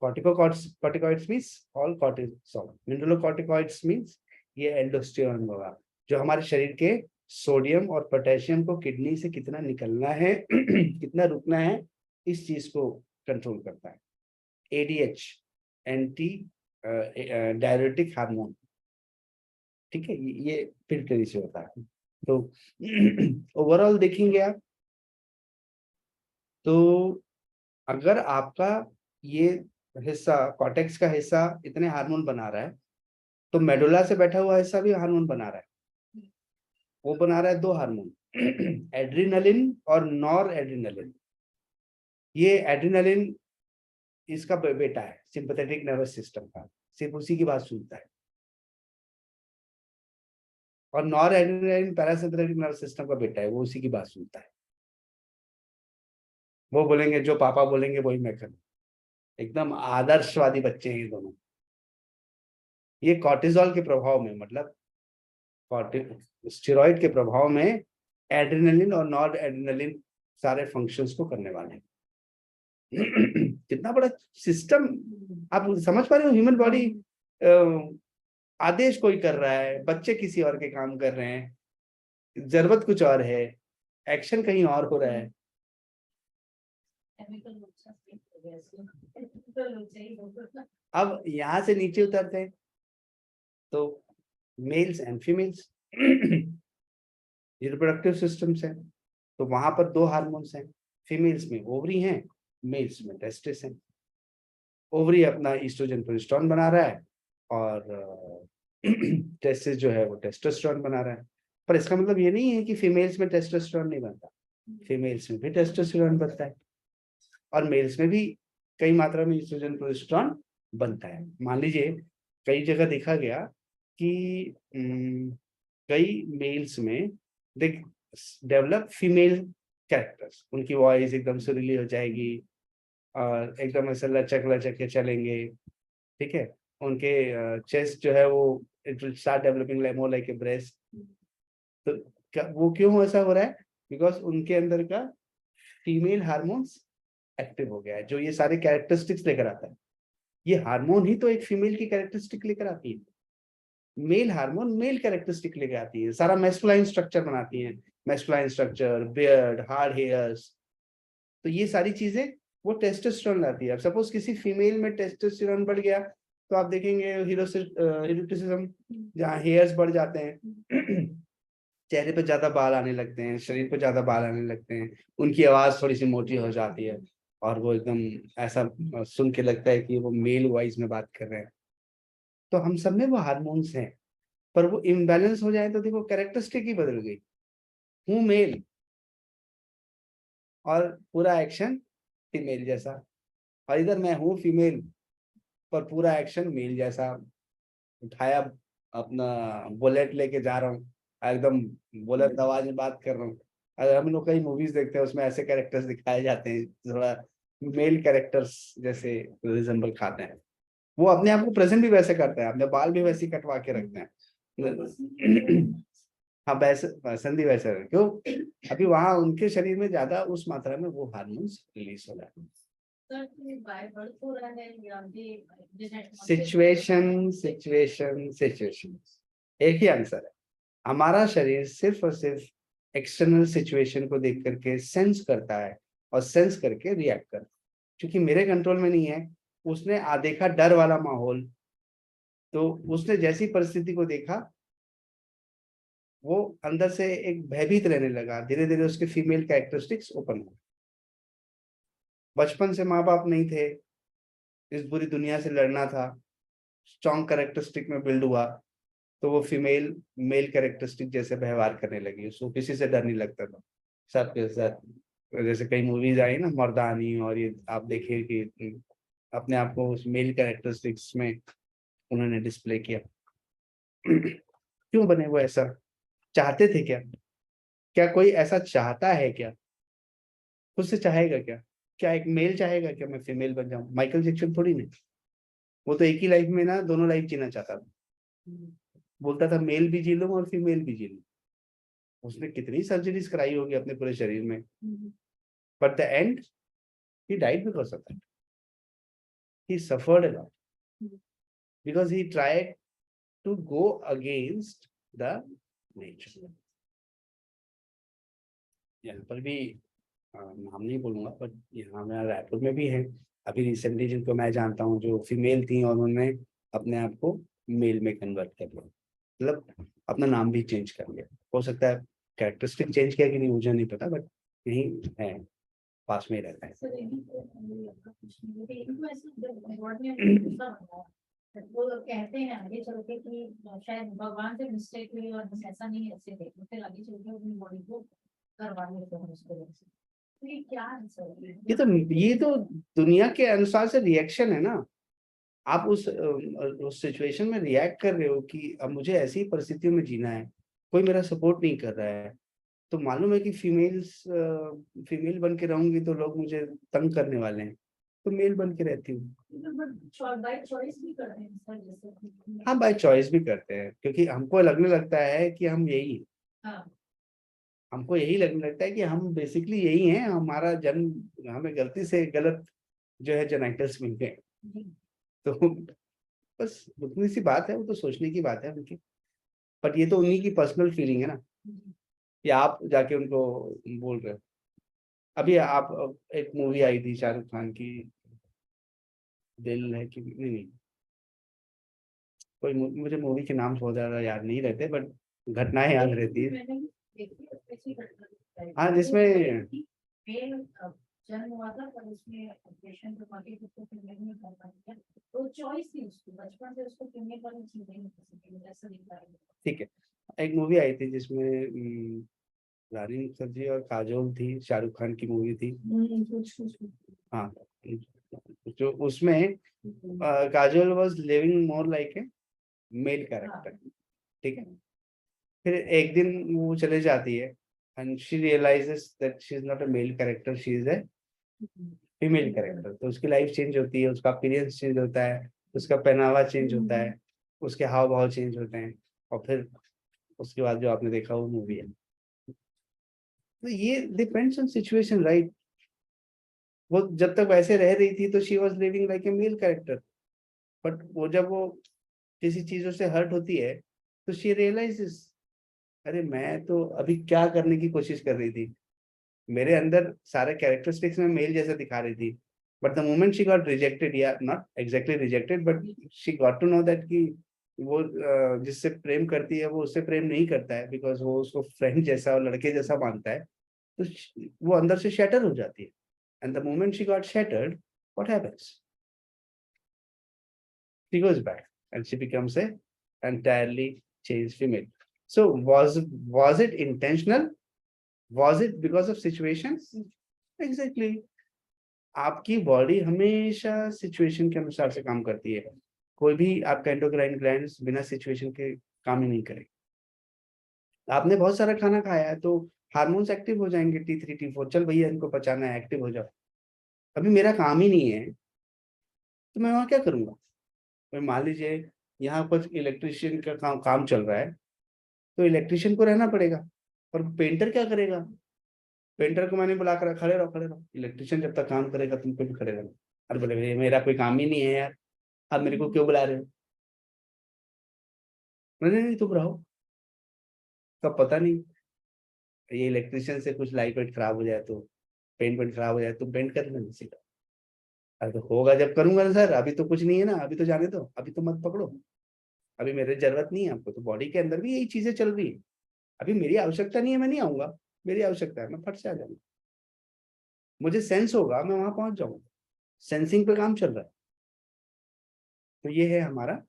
Corticocorticoids means all cortisol, mineralocorticoids means ये एल्डोस्टेरॉन होगा, जो हमारे शरीर के सोडियम और पोटेशियम को किडनी से कितना निकलना है कितना रुकना है, इस चीज को कंट्रोल करता है। एडीएच, एंटी डायरेटिक हार्मोन, ठीक है, ये फिल्टरी से होता है। तो ओवरऑल देखेंगे आप, तो अगर आपका ये हिस्सा, कॉर्टेक्स का हिस्सा इतने हार्मोन बना रहा है, तो मेडुला से बैठा हुआ हिस्सा भी हार्मोन बना रहा है। वो बना रहा है दो हार्मोन, एड्रिनलिन और नॉर एड्रिनलिन। ये एड्रिनलिन इसका बेटा है, सिंपैथेटिक नर्वस सिस्टम का, सिर्फ उसी की बात सुनता है। और nor adrenaline parasympathetic nervous system का बेटा है, वो उसी की बात सुनता है। वो बोलेंगे जो पापा बोलेंगे वही मैं करूँ। एकदम आदर्शवादी बच्चे हैं ये दोनों। ये कॉर्टिजोल के प्रभाव में, मतलब स्टेरॉइड के प्रभाव में एड्रेनालिन और नॉर एड्रेनालिन सारे फंक्शंस को करने वाले हैं। कितना बड़ा सिस्टम आप समझ पा रहे हो। ह्यूमन बॉडी आदेश कोई कर रहा है, बच्चे किसी और के काम कर रहे हैं, जरूरत कुछ और है, एक्शन कहीं और हो रहा है। अब यहां से नीचे उतरते हैं तो mails and females reproductive systems है। तो वहां पर दो हार्मोन्स हैं, फीमेल्स में ओवरी हैं, मेल्स में टेस्टिस है। ओवरी अपना ईस्ट्रोजन प्रोजेस्टेरोन बना रहा है और टेस्टिस जो है वो टेस्टोस्टेरोन बना रहा है। पर इसका मतलब ये नहीं है कि फीमेल्स में टेस्टोस्टेरोन नहीं बनता, फीमेल्स में भी टेस्टोस्टेरोन बनता है और मेल्स में भी कई मात्रा में ईस्ट्रोजन प्रोजेस्टेरोन बनता है। मान लीजिए कई जगह देखा गया कि कई मेल्स में देख डेवलप फीमेल कैरेक्टर्स, उनकी वॉइस एकदम सुरीली हो जाएगी और एकदम ऐसे लचक लचक के चलेंगे, ठीक है। उनके चेस्ट जो है वो it will start developing more like A breast. तो वो क्यों ऐसा हो रहा है? बिकॉज उनके अंदर का फीमेल हार्मोन्स एक्टिव हो गया है, जो ये सारे कैरेक्टरिस्टिक्स लेकर आता है। ये हार्मोन ही तो एक फीमेल की कैरेक्टरिस्टिक लेकर आती है। मेल हार्मोन मेल कैरेक्टरिस्टिक लेकर आती है, सारा मैस्कुलाइन स्ट्रक्चर बनाती है, masculine structure, beard, hard hairs. तो ये सारी चीजें वो टेस्टोस्टेरोन लाती है। अब सपोज किसी फीमेल में टेस्टोस्टेरोन बढ़ गया तो आप देखेंगे हिरोटिसिज्म, जहाँ हेयर्स बढ़ जाते हैं, चेहरे पे ज्यादा बाल आने लगते हैं, शरीर पे ज्यादा बाल आने लगते हैं, उनकी आवाज थोड़ी सी मोटी हो जाती है और वो एकदम ऐसा सुन के लगता है कि वो मेल वॉइस में बात कर रहे हैं। तो हम सब में वो हार्मोन्स हैं, पर वो इम्बैलेंस हो जाए तो देखो कैरेक्टरिस्टिक ही बदल गई। हूँ मेल और पूरा एक्शन फीमेल जैसा, और इधर मैं हूँ फीमेल पर पूरा एक्शन मेल जैसा। उठाया अपना बुलेट लेके जा रहा हूँ, एकदम बुलेट आवाज में बात कर रहा हूँ। अगर हम लोग कई मूवीज देखते हैं उसमें ऐसे कैरेक्टर्स दिखाए जाते हैं, थोड़ा मेल कैरेक्टर्स जैसे रिजेंबल खाते हैं। वो अपने आप को प्रेजेंट भी वैसे करते हैं, अपने बाल भी वैसे ही कटवा के रखते हैं। हाँ वैसे संधि वैसे क्यों? अभी वहां उनके शरीर में ज्यादा उस मात्रा में वो हार्मोन्स रिलीज हो रहा है। सिचुएशन सिचुएशन सिचुएशन, एक ही आंसर है। हमारा शरीर सिर्फ और सिर्फ एक्सटर्नल सिचुएशन को देख करके सेंस करता है और सेंस करके रिएक्ट करता है, क्योंकि मेरे कंट्रोल में नहीं है। उसने देखा डर वाला माहौल, तो उसने जैसी परिस्थिति को देखा वो अंदर से एक भयभीत रहने लगा, धीरे धीरे उसके फीमेल कैरेक्टरिस्टिक्स ओपन हो। बचपन से माँ बाप नहीं थे, इस बुरी दुनिया से लड़ना था, स्ट्रॉन्ग कैरेक्टरिस्टिक में बिल्ड हुआ, तो वो फीमेल मेल कैरेक्टरिस्टिक जैसे व्यवहार करने लगी। उसको किसी से डर नहीं लगता था, सबके साथ। जैसे कई मूवीज आई ना मर्दानी, और ये आप देखिए कि अपने आप को उस मेल कैरेक्टरिस्टिक्स में उन्होंने डिस्प्ले किया। क्यों बने वो ऐसा? चाहते थे क्या? क्या कोई ऐसा चाहता है क्या? खुद से चाहेगा क्या? क्या एक मेल चाहेगा क्या मैं फीमेल बन जाऊं? माइकल जैक्सन थोड़ी नहीं। वो तो एक ही लाइफ में ना दोनों लाइफ जीना चाहता था। बोलता था मेल भी जी लूं और फीमेल भी जी लूं। उसने कितनी सर्जरीज कराई होगी अपने पूरे शरीर में, but the end he died because of that. He suffered a lot because he tried to go against the nature. यहाँ पर भी नाम नहीं बोलूंगा, बट यहाँ मैं रायपुर में भी है अभी रिसेंटली जिनको मैं जानता हूँ, जो फीमेल थी और उन्होंने अपने आप को मेल में कन्वर्ट कर लिया, मतलब अपना नाम भी चेंज कर लिया। हो सकता है कैरेक्टरिस्टिक चेंज किया कि नहीं मुझे नहीं पता, बट यही है, पास में ही रहता है। वो लोग कहते हैं आगे चल के कि शायद भगवान से मिस्टेक हुई और हम ऐसा नहीं ऐसे देखते, फिर आगे चल के अपनी बॉडी को करवा लेते हैं उसको। ये क्या है सर? ये तो दुनिया के अनुसार से रिएक्शन है ना। आप उस सिचुएशन में रिएक्ट कर रहे हो कि अब मुझे ऐसी परिस्थितियों में जीना है, कोई मेरा सपोर्ट नहीं कर रहा है, तो मालूम है कि फीमेल बन के रहूंगी तो लोग मुझे तंग करने वाले हैं, तो मेल बन के रहती हूँ। बाय चॉइस भी करते हैं सर, जैसे हाँ, बाय चॉइस भी करते हैं, क्योंकि हमको लगने लगता है कि हम यही हैं। हाँ हमको यही लगने लगता है कि हम बेसिकली यही हैं, हमारा जन्म, हमें गलती से गलत जो है जेनेटिक्स मिल गए। जी, तो बस उतनी सी बात है, वो तो सोचने की बात है उनकी। बट ये तो उन्हीं की पर्सनल फीलिंग है ना, जी। कि आप जाके उनको बोल रहे हो। अभी आप एक मूवी आई थी शाहरुख खान की, दिल है कि नहीं, नहीं, कोई मुझे मूवी के नाम बहुत ज्यादा याद नहीं रहते, बट घटनाएं याद रहती है। मैंने देखी है, ऐसी घटना दिखता है। हाँ, तो जिसमें मेल जन्म हुआ था, पर उसमें ऑपरेशन तो बाकी कुछ फीमेल नहीं कर पाई, तो चॉइस थी उसकी, बचपन से उसको फीमेल वाली चीजें नहीं पसंद थी, ऐसा दिखता है। ठीक है, एक मूवी आई थी जिसमें रानी मुखर्जी और काजोल थी, शाहरुख खान की मूवी थी। कुछ हाँ, जो उसमें Kajol was living more like a male character. ठीक है, फिर एक दिन वो चले जाती है and she realizes that she is not a male character, she is a female character. तो उसकी लाइफ चेंज होती है, उसका अपीयरेंस चेंज होता है, उसका पहनावा चेंज होता है, उसके हाव भाव चेंज होते हैं, और फिर उसके बाद जो आपने देखा वो मूवी है। तो ये डिपेंड्स ऑन सिचुएशन, राइट। वो जब तक वैसे रह रही थी तो she was living like a male character, but वो जब वो किसी चीजों से हर्ट होती है तो शी रियलाइजेस, अरे मैं तो अभी क्या करने की कोशिश कर रही थी, मेरे अंदर सारे कैरेक्टरिस्टिक्स में मेल जैसा दिखा रही थी, but the moment she got rejected, या not exactly rejected, but she got to know that कि वो जिससे प्रेम करती है वो उससे प्रेम नहीं करता है, बिकॉज वो उसको फ्रेंड जैसा और लड़के जैसा मानता है, तो वो अंदर से शैटर हो जाती है। And the moment she got shattered, what happens, she goes back and she becomes a entirely changed female. So was it intentional? Was it because of situations? Exactly. आपकी बॉडी हमेशा सिचुएशन के अनुसार से काम करती है। कोई भी आपका एंडोक्राइन ग्लैंड्स बिना सिचुएशन के काम ही नहीं करेगा। आपने बहुत सारा खाना खाया है तो हार्मोन्स एक्टिव हो जाएंगे, T3 T4, चल भैया इनको पचाना है, एक्टिव हो जाओ। अभी मेरा काम ही नहीं है तो मैं वहां क्या करूंगा। भाई मान लीजिए यहाँ कुछ इलेक्ट्रिशियन का काम चल रहा है, तो इलेक्ट्रिशियन को रहना पड़ेगा, और पेंटर क्या करेगा। पेंटर को मैंने बुला कर, खड़े रहो खड़े रहो, इलेक्ट्रिशियन जब तक काम करेगा तुमको भी खड़े रहना। अरे बोले भैया मेरा कोई काम ही नहीं है यार, आप मेरे को क्यों बुला रहे हो। नहीं नहीं, तुम रहो, कब पता नहीं ये इलेक्ट्रिशियन से कुछ लाइट वाइट खराब हो जाए तो, पेंट वेंट खराब हो जाए, तुम पेंट कर लेना सीधा। अरे तो होगा जब करूंगा ना सर, अभी तो कुछ नहीं है ना, अभी तो जाने दो, अभी तो मत पकड़ो, अभी मेरे जरूरत नहीं है आपको। तो बॉडी के अंदर भी यही चीजें चल रही है, अभी मेरी आवश्यकता नहीं है, मैं नहीं आऊंगा, मेरी आवश्यकता है मैं फट से आ जाऊंगा, मुझे सेंस होगा मैं वहां पहुंच जाऊंगा, सेंसिंग पे काम चल रहा है। तो ये है हमारा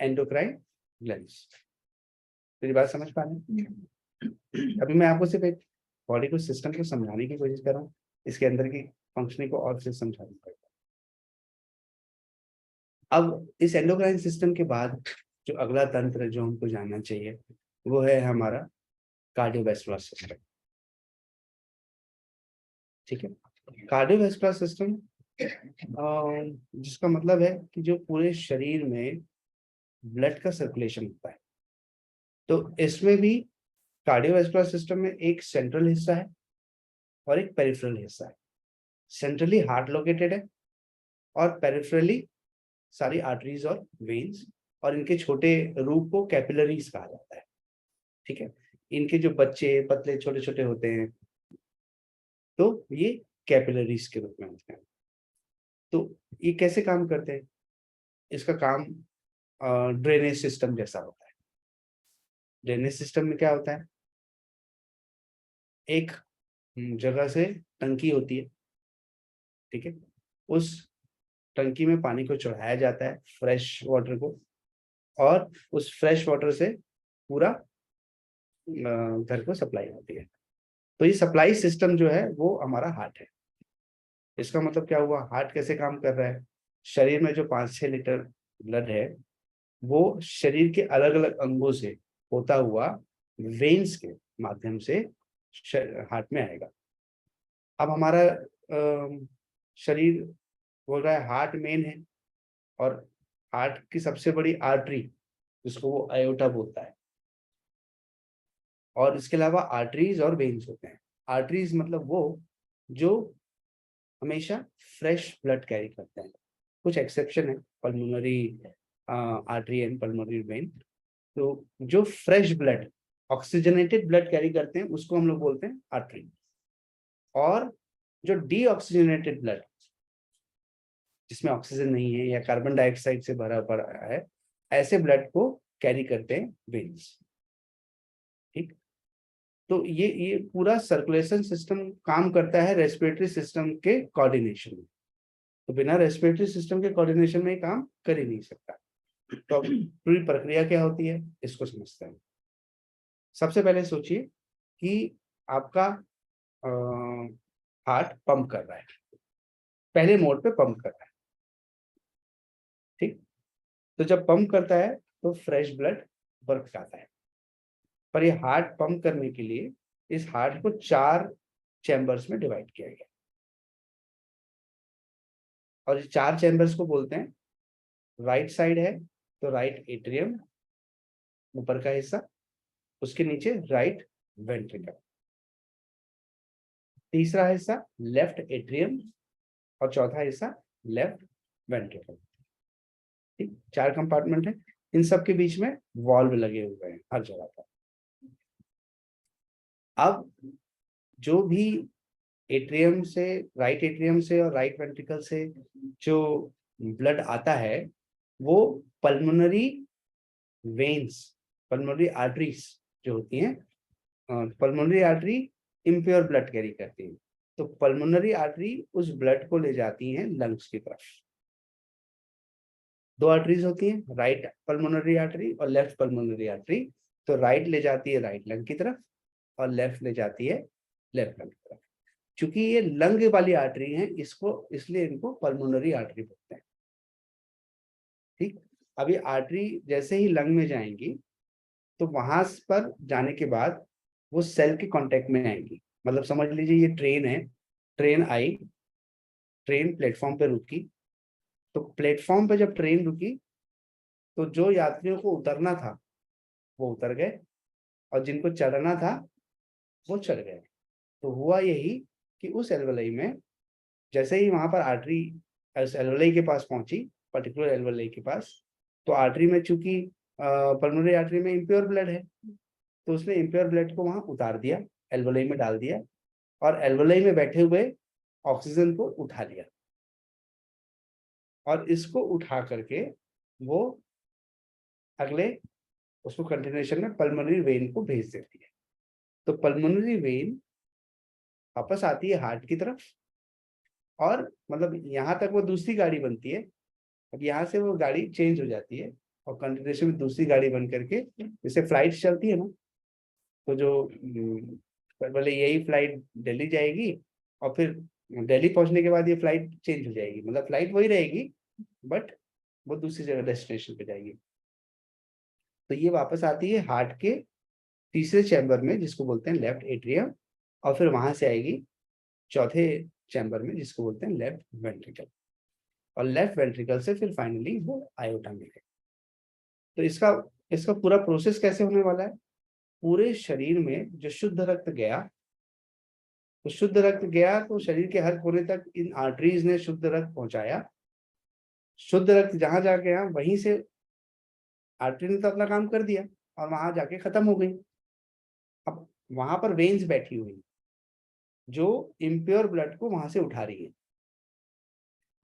एंडोक्राइन ग्लैंड्स। मेरी बात समझ पा रहे हैं। अभी मैं आपको सिर्फ एक बॉडी को सिस्टम को समझाने की कोशिश कर रहा हूँ, इसके अंदर की फंक्शनिंग को और से समझाना पड़ेगा। अब इस एंडोक्राइन सिस्टम के बाद जो अगला तंत्र जो हमको जानना चाहिए वो है हमारा कार्डियोवैस्कुलर सिस्टम। ठीक है, कार्डियोवैस्कुलर सिस्टम जिसका मतलब है कि जो पूरे शरीर में ब्लड का सर्कुलेशन होता है। तो इसमें भी कार्डियोवैस्कुलर सिस्टम में एक सेंट्रल हिस्सा है और एक पेरिफेरल हिस्सा है। सेंट्रली हार्ट लोकेटेड है, और पेरिफेरली सारी आर्टरीज और वेन्स, और इनके छोटे रूप को कैपिलरीज कहा जाता है। ठीक है, इनके जो बच्चे पतले छोटे छोटे होते हैं तो ये कैपिलरीज के रूप में होते हैं। तो ये कैसे काम करते हैं, इसका काम ड्रेनेज सिस्टम जैसा होता है। ड्रेनेज सिस्टम में क्या होता है, एक जगह से टंकी होती है। ठीक है, उस टंकी में पानी को चढ़ाया जाता है, फ्रेश वाटर को, और उस फ्रेश वाटर से पूरा घर को सप्लाई होती है। तो ये सप्लाई सिस्टम जो है वो हमारा हार्ट है। इसका मतलब क्या हुआ, हार्ट कैसे काम कर रहा है, शरीर में जो 5-6 लीटर ब्लड है वो शरीर के अलग अलग अंगों से होता हुआ वेन्स के माध्यम से हार्ट में आएगा। अब हमारा शरीर बोल रहा है हार्ट मेन है, और हार्ट की सबसे बड़ी आर्टरी जिसको वो आयोटा बोलता है, और इसके अलावा आर्टरीज और वेन्स होते हैं। आर्टरीज मतलब वो जो हमेशा फ्रेश ब्लड कैरी करते हैं, कुछ एक्सेप्शन है, pulmonary artery and pulmonary vein. तो जो fresh blood, oxygenated blood carry करते हैं उसको हम लोग बोलते हैं आर्टरी, और जो डीऑक्सीजनेटेड ब्लड जिसमें ऑक्सीजन नहीं है या कार्बन डाइऑक्साइड से भरा पड़ा है, ऐसे ब्लड को कैरी करते हैं वेन्स। ठीक, तो ये पूरा सर्कुलेशन सिस्टम काम करता है रेस्पिरेटरी सिस्टम के कोऑर्डिनेशन में। तो बिना रेस्पिरेटरी सिस्टम के कोऑर्डिनेशन में काम कर ही नहीं सकता। तो अब पूरी प्रक्रिया क्या होती है इसको समझते हैं। सबसे पहले सोचिए कि आपका हार्ट पंप कर रहा है, पहले मोड पे पंप कर रहा है। ठीक, तो जब पंप करता है तो फ्रेश ब्लड वर्क करता है, पर ये हार्ट पंप करने के लिए इस हार्ट को 4 चैम्बर्स में डिवाइड किया गया, और इस 4 चैम्बर्स को बोलते हैं, राइट साइड है तो राइट एट्रियम ऊपर का हिस्सा, उसके नीचे राइट वेंट्रिकल, तीसरा हिस्सा लेफ्ट एट्रियम, और चौथा हिस्सा लेफ्ट वेंट्रिकल। ठीक, 4 कंपार्टमेंट है, इन सब के बीच में वॉल्व लगे हुए हैं हर जगह पर। अब जो भी एट्रियम से, राइट एट्रियम से और राइट वेंट्रिकल से जो ब्लड आता है वो पल्मोनरी वेन्स, पल्मोनरी आर्टरीज जो होती हैं, pulmonary artery impure blood carry करती है, तो पल्मोनरी आर्टरी उस ब्लड को ले जाती हैं लंग्स की तरफ। 2 आर्टरीज होती हैं, राइट पल्मोनरी आर्टरी और लेफ्ट पल्मोनरी आर्टरी। तो राइट ले जाती है राइट लंग की तरफ, और लेफ्ट ले जाती है लेफ्ट लंग की तरफ। चूंकि ये लंग वाली आर्टरी है इसको, इसलिए इनको पल्मोनरी आर्टरी बोलते हैं। ठीक, अब ये आर्टरी जैसे ही लंग में जाएंगी तो वहां पर जाने के बाद वो सेल के कांटेक्ट में आएंगी। मतलब समझ लीजिए ये ट्रेन है, ट्रेन आई, ट्रेन प्लेटफॉर्म पे रुकी, तो प्लेटफॉर्म पे जब ट्रेन रुकी तो जो यात्रियों को उतरना था वो उतर गए, और जिनको चढ़ना था वो चढ़ गए। तो हुआ यही कि उस एल्वेलाई में जैसे ही वहां पर आर्टरी उस एल्वेलाई के पास पहुंची, पर्टिकुलर एल्वेलाई के पास, तो आर्टरी में चूंकि पल्मोनरी आर्टरी में इम्प्योर ब्लड है, तो उसने इम्प्योर ब्लड को वहां उतार दिया, एल्वेलाई में डाल दिया, और एल्वेलाई में बैठे हुए ऑक्सीजन को उठा लिया, और इसको उठा करके वो अगले उसको कंटिन्यूएशन में पल्मोनरी वेन को भेज देती है। तो पल्मोनरी वेन वापस आती है हार्ट की तरफ, और मतलब यहाँ तक वो दूसरी गाड़ी बनती है। अब यहाँ से वो गाड़ी चेंज हो जाती है और कंटिन्यूएशन में दूसरी गाड़ी बन करके, जैसे फ्लाइट चलती है ना, तो जो पहले यही फ्लाइट दिल्ली जाएगी, और फिर दिल्ली पहुंचने के बाद ये फ्लाइट चेंज हो जाएगी, मतलब फ्लाइट वही रहेगी बट वो दूसरी जगह डेस्टिनेशन पे जाएगी। तो ये वापस आती है हार्ट के तीसरे चैम्बर में जिसको बोलते हैं लेफ्ट एट्रियम, और फिर वहां से आएगी चौथे चैम्बर में जिसको बोलते हैं लेफ्ट वेंट्रिकल, और लेफ्ट वेंट्रिकल से फिर फाइनली वो आयोटा में है। तो इसका इसका पूरा प्रोसेस कैसे होने वाला है, पूरे शरीर में जो शुद्ध रक्त गया, तो शुद्ध रक्त गया तो शरीर के हर कोने तक इन आर्टरीज ने शुद्ध रक्त पहुंचाया। शुद्ध रक्त जहां जा गया वहीं से आर्टरी ने तो अपना काम कर दिया और वहां जाके खत्म हो गई। अब वहां पर वेन्स बैठी हुई जो इम्प्योर ब्लड को वहां से उठा रही है,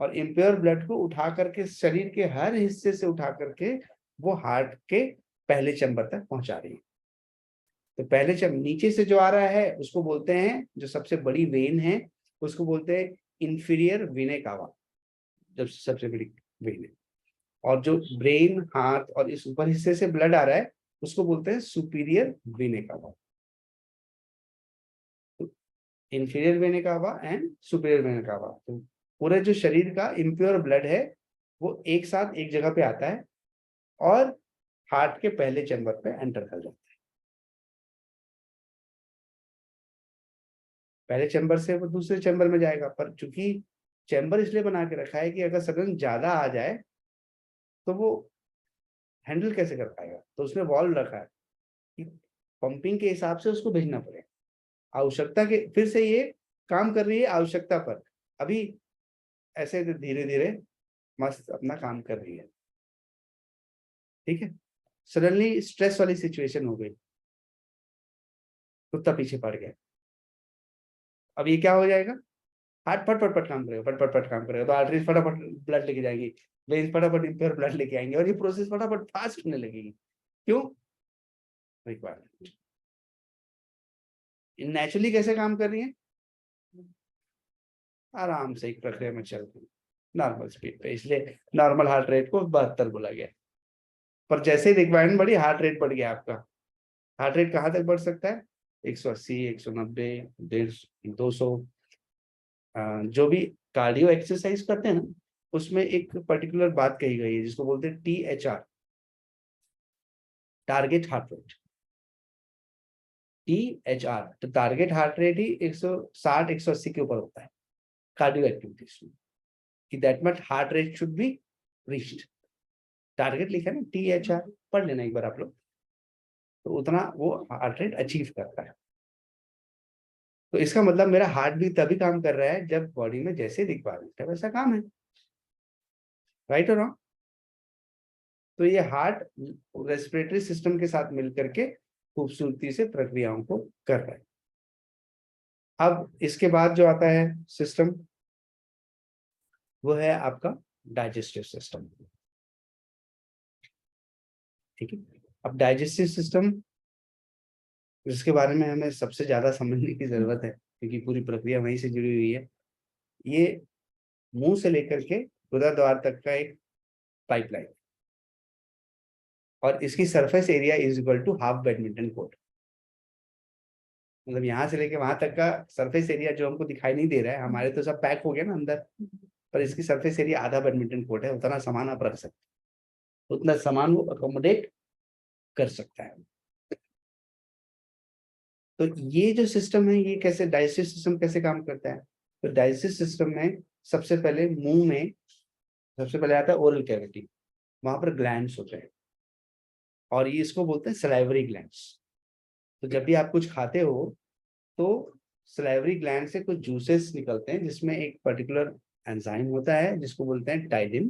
और इम्प्योर ब्लड को उठा करके शरीर के हर हिस्से से उठा करके वो हार्ट के पहले चैम्बर तक पहुंचा रही है। तो पहले चैम्बर नीचे से जो आ रहा है उसको बोलते हैं, जो सबसे बड़ी वेन है उसको बोलते हैं इंफीरियर वीना कावा, जब सबसे बड़ी वेन है। और जो ब्रेन, हाथ और इस ऊपर हिस्से से ब्लड आ रहा है उसको बोलते हैं सुपीरियर वीना कावा। तो inferior vena cava and superior vena cava. तो पूरे जो शरीर का इम्प्योर ब्लड है वो एक साथ एक जगह पे आता है और हार्ट के पहले चैम्बर पे एंटर कर जाता है। पहले चैम्बर से वो दूसरे चैम्बर में जाएगा, पर चूंकि चैम्बर इसलिए बना के रखा है कि अगर सडन ज्यादा आ जाए तो वो हैंडल कैसे कर पाएगा, तो उसने वॉल्व रखा है कि पंपिंग के हिसाब से उसको भेजना पड़ेगा। आवश्यकता के फिर से ये काम कर रही है आवश्यकता पर, अभी ऐसे धीरे धीरे मस्त अपना काम कर रही है। ठीक है, सडनली स्ट्रेस वाली सिचुएशन हो गई, कुत्ता पीछे पड़ गया, अब ये क्या हो जाएगा, हार्ट फट फट फट काम करेगा, फट फट फट काम करेगा, तो आर्टरीज फटाफट ब्लड लेके जाएंगी, वेन्स फटाफट इम्प्योर ब्लड लेके आएंगे और ये प्रोसेस फटाफट फास्ट होने लगेगी। क्यों? रिक्वायरमेंट। नेचुरली कैसे काम कर रही है, आराम से एक प्रक्रिया में चल रही है नॉर्मल स्पीड पे, इसलिए नॉर्मल हार्ट रेट को 72 बोला गया। पर जैसे ही रिक्वायरमेंट बढ़ी हार्ट रेट बढ़ गया आपका। हार्ट रेट कहाँ तक बढ़ सकता है, 180, 190, 150, 200। जो भी कार्डियो एक्सरसाइज करते हैं ना, उसमें एक पर्टिकुलर बात कही गई है जिसको बोलते हैं THR, target heart rate. THR तो टारगेट हार्ट रेट ही 160 180 के ऊपर होता है कार्डियो एक्टिविटीज में, कि that much heart rate should be reached. Target लिखा है ना THR, पढ़ लेना एक बार आप लोग, तो उतना वो हार्ट रेट अचीव करता है। तो इसका मतलब मेरा हार्ट भी तभी काम कर रहा है जब बॉडी में जैसे रिक्वायरमेंट है वैसा काम है, राइट और रॉन्ग। तो ये हार्ट रेस्पिरेटरी सिस्टम के साथ मिलकर के खूबसूरती से प्रक्रियाओं को कर रहा है। अब इसके बाद जो आता है सिस्टम, वो है आपका डाइजेस्टिव सिस्टम। ठीक है, अब डाइजेस्टिव सिस्टम जिसके बारे में हमें सबसे ज्यादा समझने की जरूरत है क्योंकि पूरी प्रक्रिया वहीं से जुड़ी हुई है। ये मुंह से लेकर के गुदा द्वार तक का एक पाइपलाइन, और इसकी surface area is equal to half badminton court. मतलब यहाँ से लेके वहां तक का सरफेस एरिया जो हमको दिखाई नहीं दे रहा है, हमारे तो सब पैक हो गया ना अंदर, पर इसकी सरफेस एरिया आधा बैडमिंटन कोर्ट है। उतना सामान आप रख सकते हैं, उतना सामान वो अकोमोडेट कर सकता है। तो ये जो सिस्टम है, ये कैसे डाइजेस्टिव सिस्टम कैसे काम करता है, तो डाइजेस्टिव सिस्टम में सबसे पहले मुंह में सबसे पहले आता है ओरल कैविटी, वहां पर ग्लैंड्स होते हैं और ये इसको बोलते हैं सलाइवरी ग्लैंड्स। तो जब भी आप कुछ खाते हो तो सलाइवरी ग्लैंड से कुछ जूसेस निकलते हैं जिसमें एक पर्टिकुलर एंजाइम होता है जिसको बोलते हैं टाइलिन।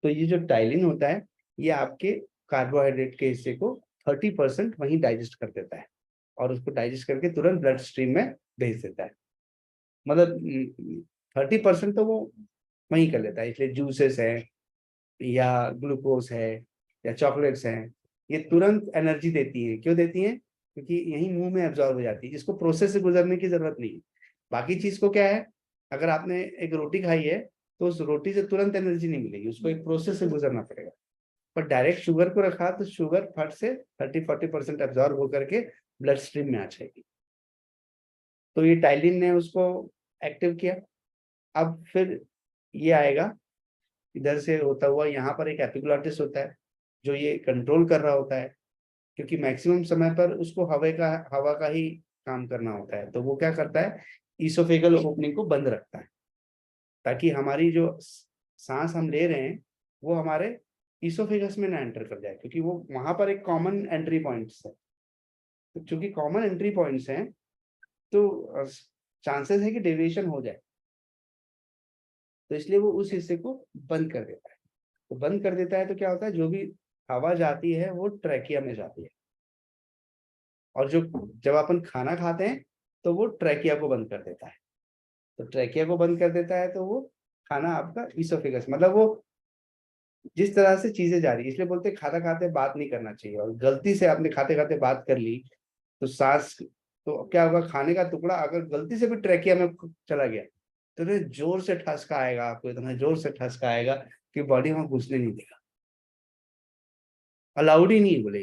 तो ये जो टाइलिन होता है ये आपके कार्बोहाइड्रेट के हिस्से को 30% वहीं डाइजेस्ट कर देता है और उसको डाइजेस्ट करके तुरंत ब्लड स्ट्रीम में भेज देता है। मतलब 30% तो वो वहीं कर लेता है, इसलिए जूसेस है या ग्लूकोज है या चॉकलेट्स हैं, ये तुरंत एनर्जी देती है। क्यों देती है? क्योंकि यही मुंह में एब्जॉर्ब हो जाती है, इसको प्रोसेस से गुजरने की जरूरत नहीं है। बाकी चीज को क्या है, अगर आपने एक रोटी खाई है तो उस रोटी से तुरंत एनर्जी नहीं मिलेगी, उसको एक प्रोसेस से गुजरना पड़ेगा। पर डायरेक्ट शुगर को रखा तो शुगर फट से 30-40% एब्जॉर्ब होकर के ब्लड स्ट्रीम में आ जाएगी। तो ये टाइलिन ने उसको एक्टिव किया। अब फिर ये आएगा इधर से होता हुआ, यहाँ पर एक एपिग्लॉटिस होता है जो ये कंट्रोल कर रहा होता है, क्योंकि मैक्सिमम समय पर उसको हवा का ही काम करना होता है। तो वो क्या करता है, ईसोफेगल ओपनिंग को बंद रखता है ताकि हमारी जो सांस हम ले रहे हैं वो हमारे ईसोफेगस में ना एंटर कर जाए, क्योंकि वो वहां पर एक कॉमन एंट्री पॉइंट्स है। तो चूंकि कॉमन एंट्री पॉइंट्स हैं तो चांसेस है कि डेविएशन हो जाए, तो इसलिए वो उस हिस्से को बंद कर देता है। तो बंद कर देता है तो क्या होता है, जो भी हवा जाती है वो ट्रैकिया में जाती है, और जो जब अपन खाना खाते हैं तो वो ट्रैकिया को बंद कर देता है। तो ट्रैकिया को बंद कर देता है तो वो खाना आपका ईसोफेगस, मतलब वो जिस तरह से चीजें जा रही है, इसलिए बोलते हैं खाना खाते बात नहीं करना चाहिए, और गलती से आपने खाते खाते बात कर ली तो सांस, तो क्या होगा, खाने का टुकड़ा अगर गलती से भी ट्रैकिया में चला गया तो इतने जोर से ठसका आएगा आपको, इतना जोर से ठसका आएगा कि बॉडी में घुसने नहीं देगा, अलाउड ही नहीं बोले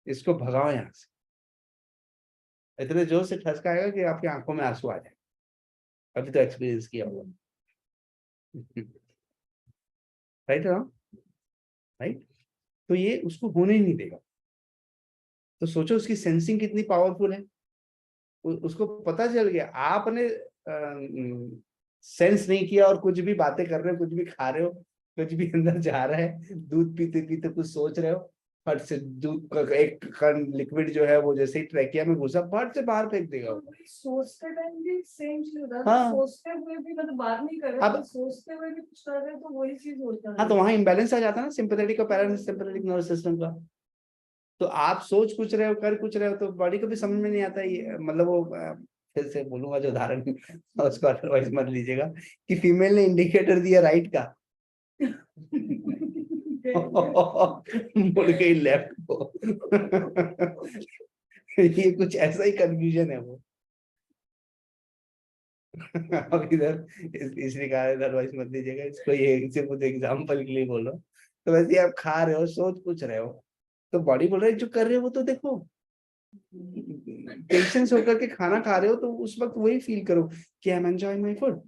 इसको भगाओ यहाँ से। इतने जोर से ठसकाएगा कि आपकी आंखों में आंसू आ जाए। अभी तो एक्सपीरियंस किया हुआ। राइट ना, राइट। तो ये उसको होने ही नहीं देगा। तो सोचो उसकी सेंसिंग कितनी पावरफुल है। उसको पता चल गया आपने सेंस नहीं किया और कुछ भी बातें कर रहे हो, कुछ भी खा रहे हो, कुछ भी अंदर जा रहा है, दूध पीते पीते कुछ सोच रहे हो, फट से दूध का एक कण लिक्विड जो है वो जैसे ही ट्रैकिया में घुसा फट से बाहर फेंक देगा वो। सोचते टाइम भी सेम चीज होता है। हाँ। सोचते हुए भी मतलब बात नहीं कर रहे, अब तो सोचते हुए भी कुछ कर रहे हैं, तो वही चीज होता है। हाँ, तो वहां इम्बैलेंस आ जाता है ना सिंपैथेटिक और पैरासिम्पैथेटिक नर्वस सिस्टम का। तो आप सोच कुछ रहे हो, कर कुछ रहे हो, तो बॉडी को भी समझ में नहीं आता ये, मतलब वो फिर से बोलूंगा जो उदाहरण उसको अदरवाइज मत लीजिएगा, कि फीमेल ने इंडिकेटर दिया राइट का मुड़ गई लेफ्ट को। ये कुछ ऐसा ही कंफ्यूजन है वो। अब इधर इसने कहा अदरवाइज मत लीजिएगा इसको, ये सिर्फ एग्जाम्पल के लिए बोल रहा हूँ। तो वैसे ही आप खा रहे हो, सोच कुछ रहे हो, तो बॉडी बोल रहा है जो कर रहे हो वो तो देखो। पेशेंस होकर के खाना खा रहे हो तो उस वक्त वही फील करो कि I am enjoying my food.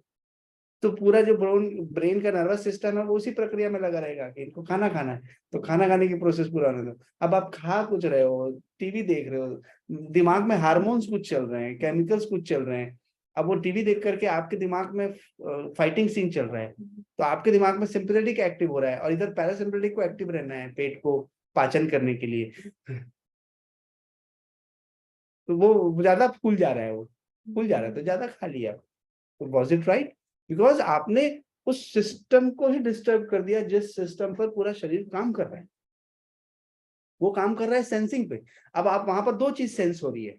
तो पूरा जो ब्रेन का नर्वस सिस्टम है वो उसी प्रक्रिया में लगा रहेगा कि इनको खाना खाना है, तो खाना खाने की प्रोसेस पूरा होने दो। अब आप खा कुछ रहे हो, टीवी देख रहे हो, दिमाग में हार्मोन्स कुछ चल रहे हैं, केमिकल्स कुछ चल रहे हैं। अब वो टीवी देख करके आपके दिमाग में फाइटिंग सीन चल रहा है, तो आपके दिमाग में सिंपैथेटिक एक्टिव हो रहा है और इधर पैरासिम्पैथेटिक को एक्टिव रहना है पेट को पाचन करने के लिए। तो वो ज्यादा फूल जा रहा है, वो फूल जा रहा है तो ज्यादा खा लिया। तो वॉज इट राइट? बिकॉज आपने उस सिस्टम को ही डिस्टर्ब कर दिया जिस सिस्टम पर पूरा शरीर काम कर रहा है। वो काम कर रहा है सेंसिंग पे। अब आप वहां पर दो चीज सेंस हो रही है,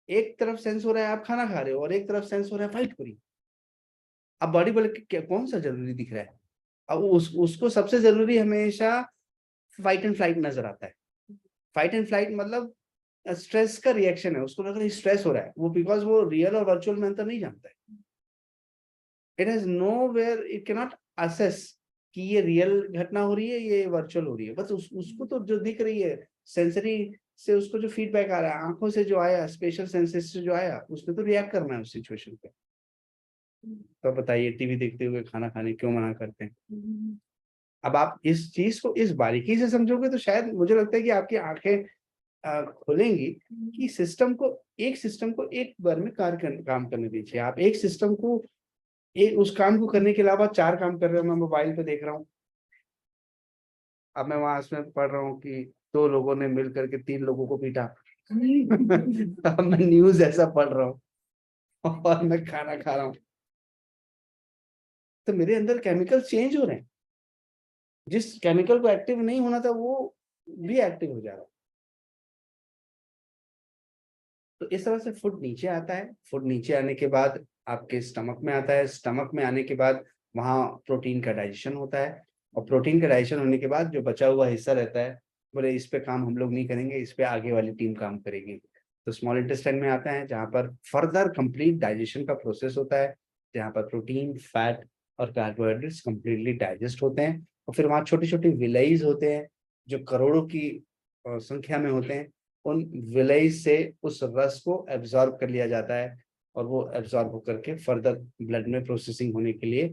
एक तरफ सेंस हो रहा है आप खाना खा रहे हो और एक तरफ सेंस हो रहा है फाइट हो रही है। अब बॉडी बोले कौन सा जरूरी दिख रहा है? अब उसको सबसे जरूरी हमेशा फाइट एंड फ्लाइट नजर आता है। फाइट एंड फ्लाइट मतलब स्ट्रेस का रिएक्शन है, उसको लग रहा है स्ट्रेस हो रहा है वो, बिकॉज वो रियल और वर्चुअल में अंतर नहीं जानता है। It has no where, it cannot assess कि ये रियल घटना हो रही है ये वर्चुअल हो रही है। बस उसको तो जो दिख रही है सेंसरी से, उसको जो फीडबैक आ रहा है आंखों से जो आया, स्पेशल सेंसेस से जो आया, उसने तो रिएक्ट करना है उस सिचुएशन पे। तो बताइए टीवी देखते हुए खाना खाने क्यों मना करते हैं? अब आप इस चीज को इस बारीकी से समझोगे तो शायद मुझे लगता है कि आपकी आंखें खोलेंगी कि सिस्टम को एक बार में काम करने दीजिए। आप एक सिस्टम को एक उस काम को करने के अलावा चार काम कर रहे हो। मैं मोबाइल पे देख रहा हूँ, अब मैं वहां उसमें पढ़ रहा हूँ कि दो लोगों ने मिल करके तीन लोगों को पीटा। अब मैं न्यूज ऐसा पढ़ रहा हूँ और मैं खाना खा रहा हूँ, तो मेरे अंदर केमिकल चेंज हो रहे हैं। जिस केमिकल को एक्टिव नहीं होना था वो भी एक्टिव हो जा रहा है। तो इस तरह से फूड नीचे आता है, फूड नीचे आने के बाद आपके स्टमक में आता है, स्टमक में आने के बाद वहाँ प्रोटीन का डाइजेशन होता है, और प्रोटीन का डाइजेशन होने के बाद जो बचा हुआ हिस्सा रहता है, बोले इस पे काम हम लोग नहीं करेंगे, इस पे आगे वाली टीम काम करेगी। तो स्मॉल इंटेस्टाइन में आता है जहाँ पर फर्दर कंप्लीट डाइजेशन का प्रोसेस होता है, जहाँ पर प्रोटीन, फैट और कार्बोहाइड्रेट्स कंप्लीटली डाइजेस्ट होते हैं। और फिर वहाँ छोटी छोटी विलाइज होते हैं जो करोड़ों की संख्या में होते हैं। उन विलेय से उस रस को एब्जॉर्ब कर लिया जाता है और वो एब्जॉर्ब होकर के फर्दर ब्लड में प्रोसेसिंग होने के लिए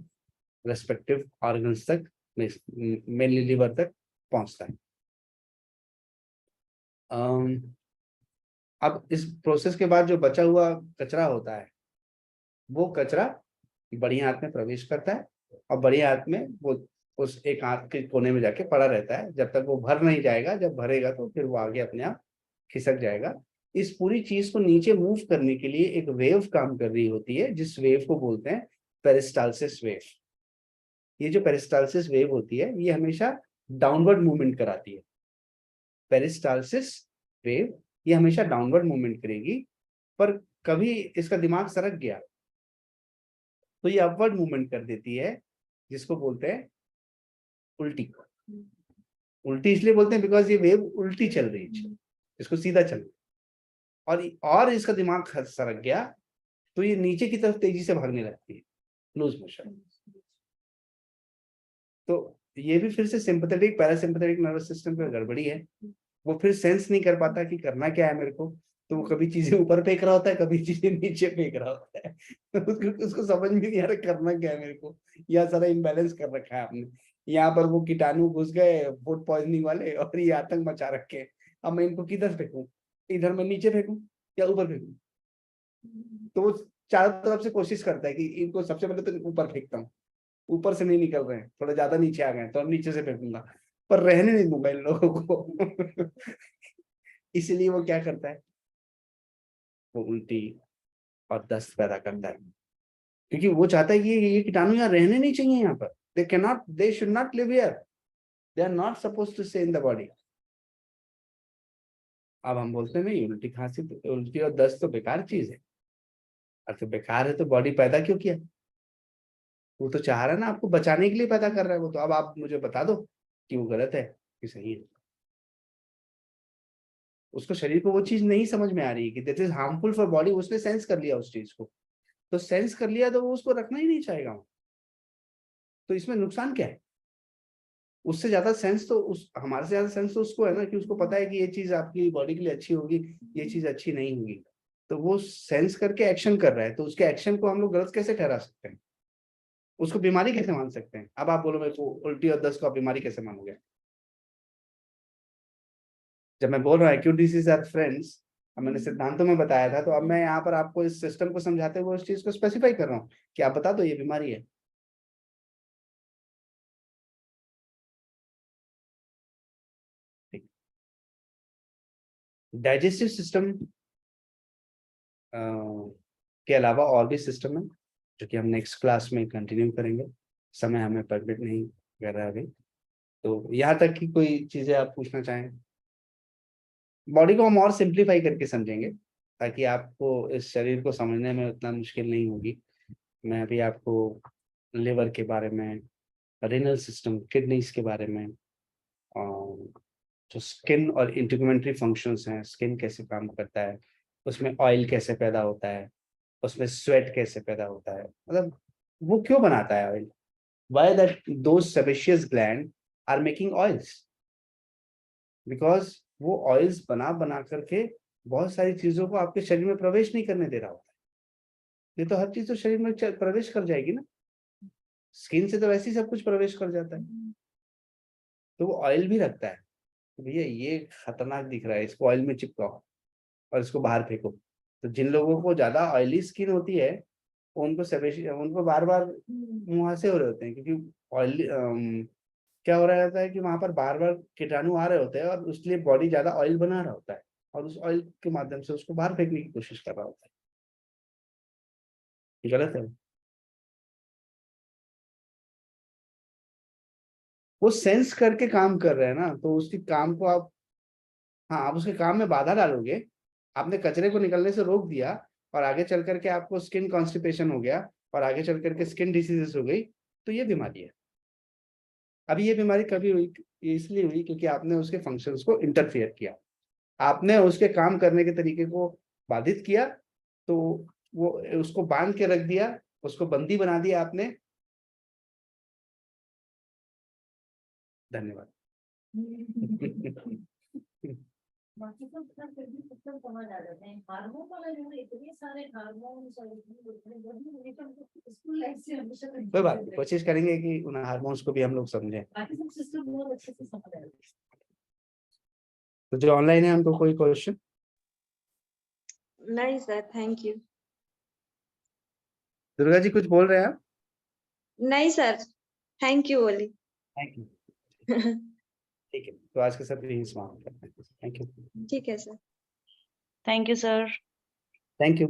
रेस्पेक्टिव ऑर्गन्स तक, मेनली लिवर तक पहुंचता है। अब इस प्रोसेस के बाद जो बचा हुआ कचरा होता है, वो कचरा बड़ी आंत में प्रवेश करता है और बड़ी आंत में वो उस एक आंत के कोने में जाके पड़ा रहता है जब तक वो भर नहीं जाएगा। जब भरेगा तो फिर वो आगे अपने आप खिसक जाएगा। इस पूरी चीज को नीचे मूव करने के लिए एक वेव काम कर रही होती है, जिस वेव को बोलते हैं पेरिस्टालसिस वेव। ये जो पेरिस्टालसिस वेव होती है ये हमेशा डाउनवर्ड मूवमेंट कराती है। पेरिस्टालसिस वेव ये हमेशा डाउनवर्ड मूवमेंट करेगी, पर कभी इसका दिमाग सरक गया तो ये अपवर्ड मूवमेंट कर देती है, जिसको बोलते हैं उल्टी। उल्टी इसलिए बोलते हैं बिकॉज ये वेव उल्टी चल रही है, इसको सीधा चल रही, और इसका दिमाग सरक गया तो ये नीचे की तरफ तेजी से भागने लगती है, लूज मोशन। तो ये भी फिर से सिंपैथेटिक पैरासिम्पैथेटिक नर्वस सिस्टम पे गड़बड़ी है। वो फिर सेंस नहीं कर पाता कि करना क्या है मेरे को, तो वो कभी चीजें ऊपर फेंक रहा होता है, कभी चीजें नीचे फेंक रहा होता है। उसको समझ में नहीं आ रहा करना क्या है मेरे को, यह सारा इम्बैलेंस कर रखा है आपने। यहाँ पर वो कीटाणु घुस गए फूड पॉइजनिंग वाले और ये आतंक मचा रखे हैं। अब मैं इनको किधर फेंकूं, इधर मैं नीचे फेंकूं या ऊपर फेंकूं? तो वो चारों तरफ से कोशिश करता है कि इनको सबसे पहले तो ऊपर फेंकता हूँ, ऊपर से नहीं निकल रहे हैं, थोड़ा ज्यादा नीचे आ गए तो अब नीचे से फेंकूंगा, पर रहने नहीं दूंगा इन लोगों को। इसलिए वो क्या करता है, वो उल्टी और दस्त पैदा करता है, क्योंकि वो चाहता है कि ये कीटाणु यहाँ रहने नहीं चाहिए यहाँ पर। They should not live here, they are not supposed to stay in the body. अब हम बोलते हैं नहीं, उल्टी खांसी उल्टी और दस्त तो बेकार चीज है। और तो बेकार है तो बॉडी पैदा क्यों किया? वो तो चाह रहा है ना आपको बचाने के लिए पैदा कर रहा है वो तो। अब आप मुझे बता दो कि वो गलत है कि सही है। उसको शरीर को वो चीज नहीं समझ में आ रही है कि this is harmful for body. उसने सेंस कर लिया उस चीज को, तो सेंस कर लिया तो वो उसको रखना ही नहीं चाहेगा। तो इसमें नुकसान क्या है? उससे ज्यादा सेंस तो उस हमारे से ज्यादा सेंस तो उसको है ना, कि उसको पता है कि ये चीज आपकी बॉडी के लिए अच्छी होगी, ये चीज अच्छी नहीं होगी। तो वो सेंस करके एक्शन कर रहा है, तो उसके एक्शन को हम लोग गलत कैसे ठहरा सकते हैं? उसको बीमारी कैसे मान सकते हैं? अब आप बोलो मेरे को उल्टी और दस्त को आप बीमारी कैसे मानोगे? जब मैं बोल रहा हूँ एक्यूट डिसीज आर फ्रेंड्स, अब मैंने सिद्धांतों में बताया था, तो अब मैं यहाँ पर आपको इस सिस्टम को समझाते हुए उस चीज को स्पेसिफाई कर रहा हूँ कि आप बता दो ये बीमारी है। डाइजेस्टिव सिस्टम के अलावा और भी सिस्टम है जो कि हम नेक्स्ट क्लास में कंटिन्यू करेंगे, समय हमें परमिट नहीं कर रहा है अभी। तो यहाँ तक की कोई चीजें आप पूछना चाहें? बॉडी को हम और सिंप्लीफाई करके समझेंगे ताकि आपको इस शरीर को समझने में उतना मुश्किल नहीं होगी। मैं अभी आपको लिवर के बारे में, रेनल सिस्टम, किडनीज के बारे में, और जो स्किन और इंटीग्यूमेंट्री फंक्शंस हैं, स्किन कैसे काम करता है, उसमें ऑयल कैसे पैदा होता है, उसमें स्वेट कैसे पैदा होता है, मतलब वो क्यों बनाता है oil, why that those sebaceous gland are making oils, because वो ऑयल्स बना बना करके बहुत सारी चीजों को आपके शरीर में प्रवेश नहीं करने दे रहा होता है। ये तो हर चीज तो शरीर में प्रवेश कर जाएगी ना, स्किन से तो वैसे ही सब कुछ प्रवेश कर जाता है। तो वो ऑयल भी रखता है, तो भैया ये खतरनाक दिख रहा है, इसको ऑयल में चिपकाओ और इसको बाहर फेंको। तो जिन लोगों को ज्यादा ऑयली स्किन होती है उनको उनको बार बार मुहासे हो रहे होते हैं, क्योंकि ऑयली क्या हो रहा होता है कि वहां पर बार बार कीटाणु आ रहे होते हैं और उसके लिए बॉडी ज्यादा ऑयल बना रहा होता है और उस ऑयल के माध्यम से उसको बाहर फेंकने की कोशिश कर रहा होता है। ये गलत है। वो सेंस करके काम कर रहे हैं ना, तो उसकी काम को आप, हाँ आप उसके काम में बाधा डालोगे। आपने कचरे को निकलने से रोक दिया और आगे चल करके आपको स्किन कॉन्स्टिपेशन हो गया और आगे चल करके स्किन डिसीजेस हो गई, तो ये बीमारी है। अभी ये बीमारी कभी हुई? ये इसलिए हुई क्योंकि आपने उसके फंक्शंस को इंटरफियर किया, आपने उसके काम करने के तरीके को बाधित किया, तो वो उसको बांध के रख दिया, उसको बंदी बना दिया आपने। धन्यवाद। बाकी तो फिर भी सब समझ आ जाते हैं। हार्मोन वाला जो है, इतने सारे हार्मोन्स और स्कूल लाइफ से हमेशा कोई बात नहीं, कोशिश करेंगे कि उन हार्मोन्स को भी हम लोग समझें। बाकी सब सिस्टम बहुत अच्छे से समझ आ जाते हैं। तो जो ऑनलाइन है उनको कोई क्वेश्चन? नहीं sir, thank you. Durga ji कुछ बोल रहे हैं आप? नहीं सर, थैंक यू बोली। Thank you. ठीक है, तो आज के सब यही समाप्त करते हैं। Thank you. ठीक है sir. Thank you, sir. Thank you.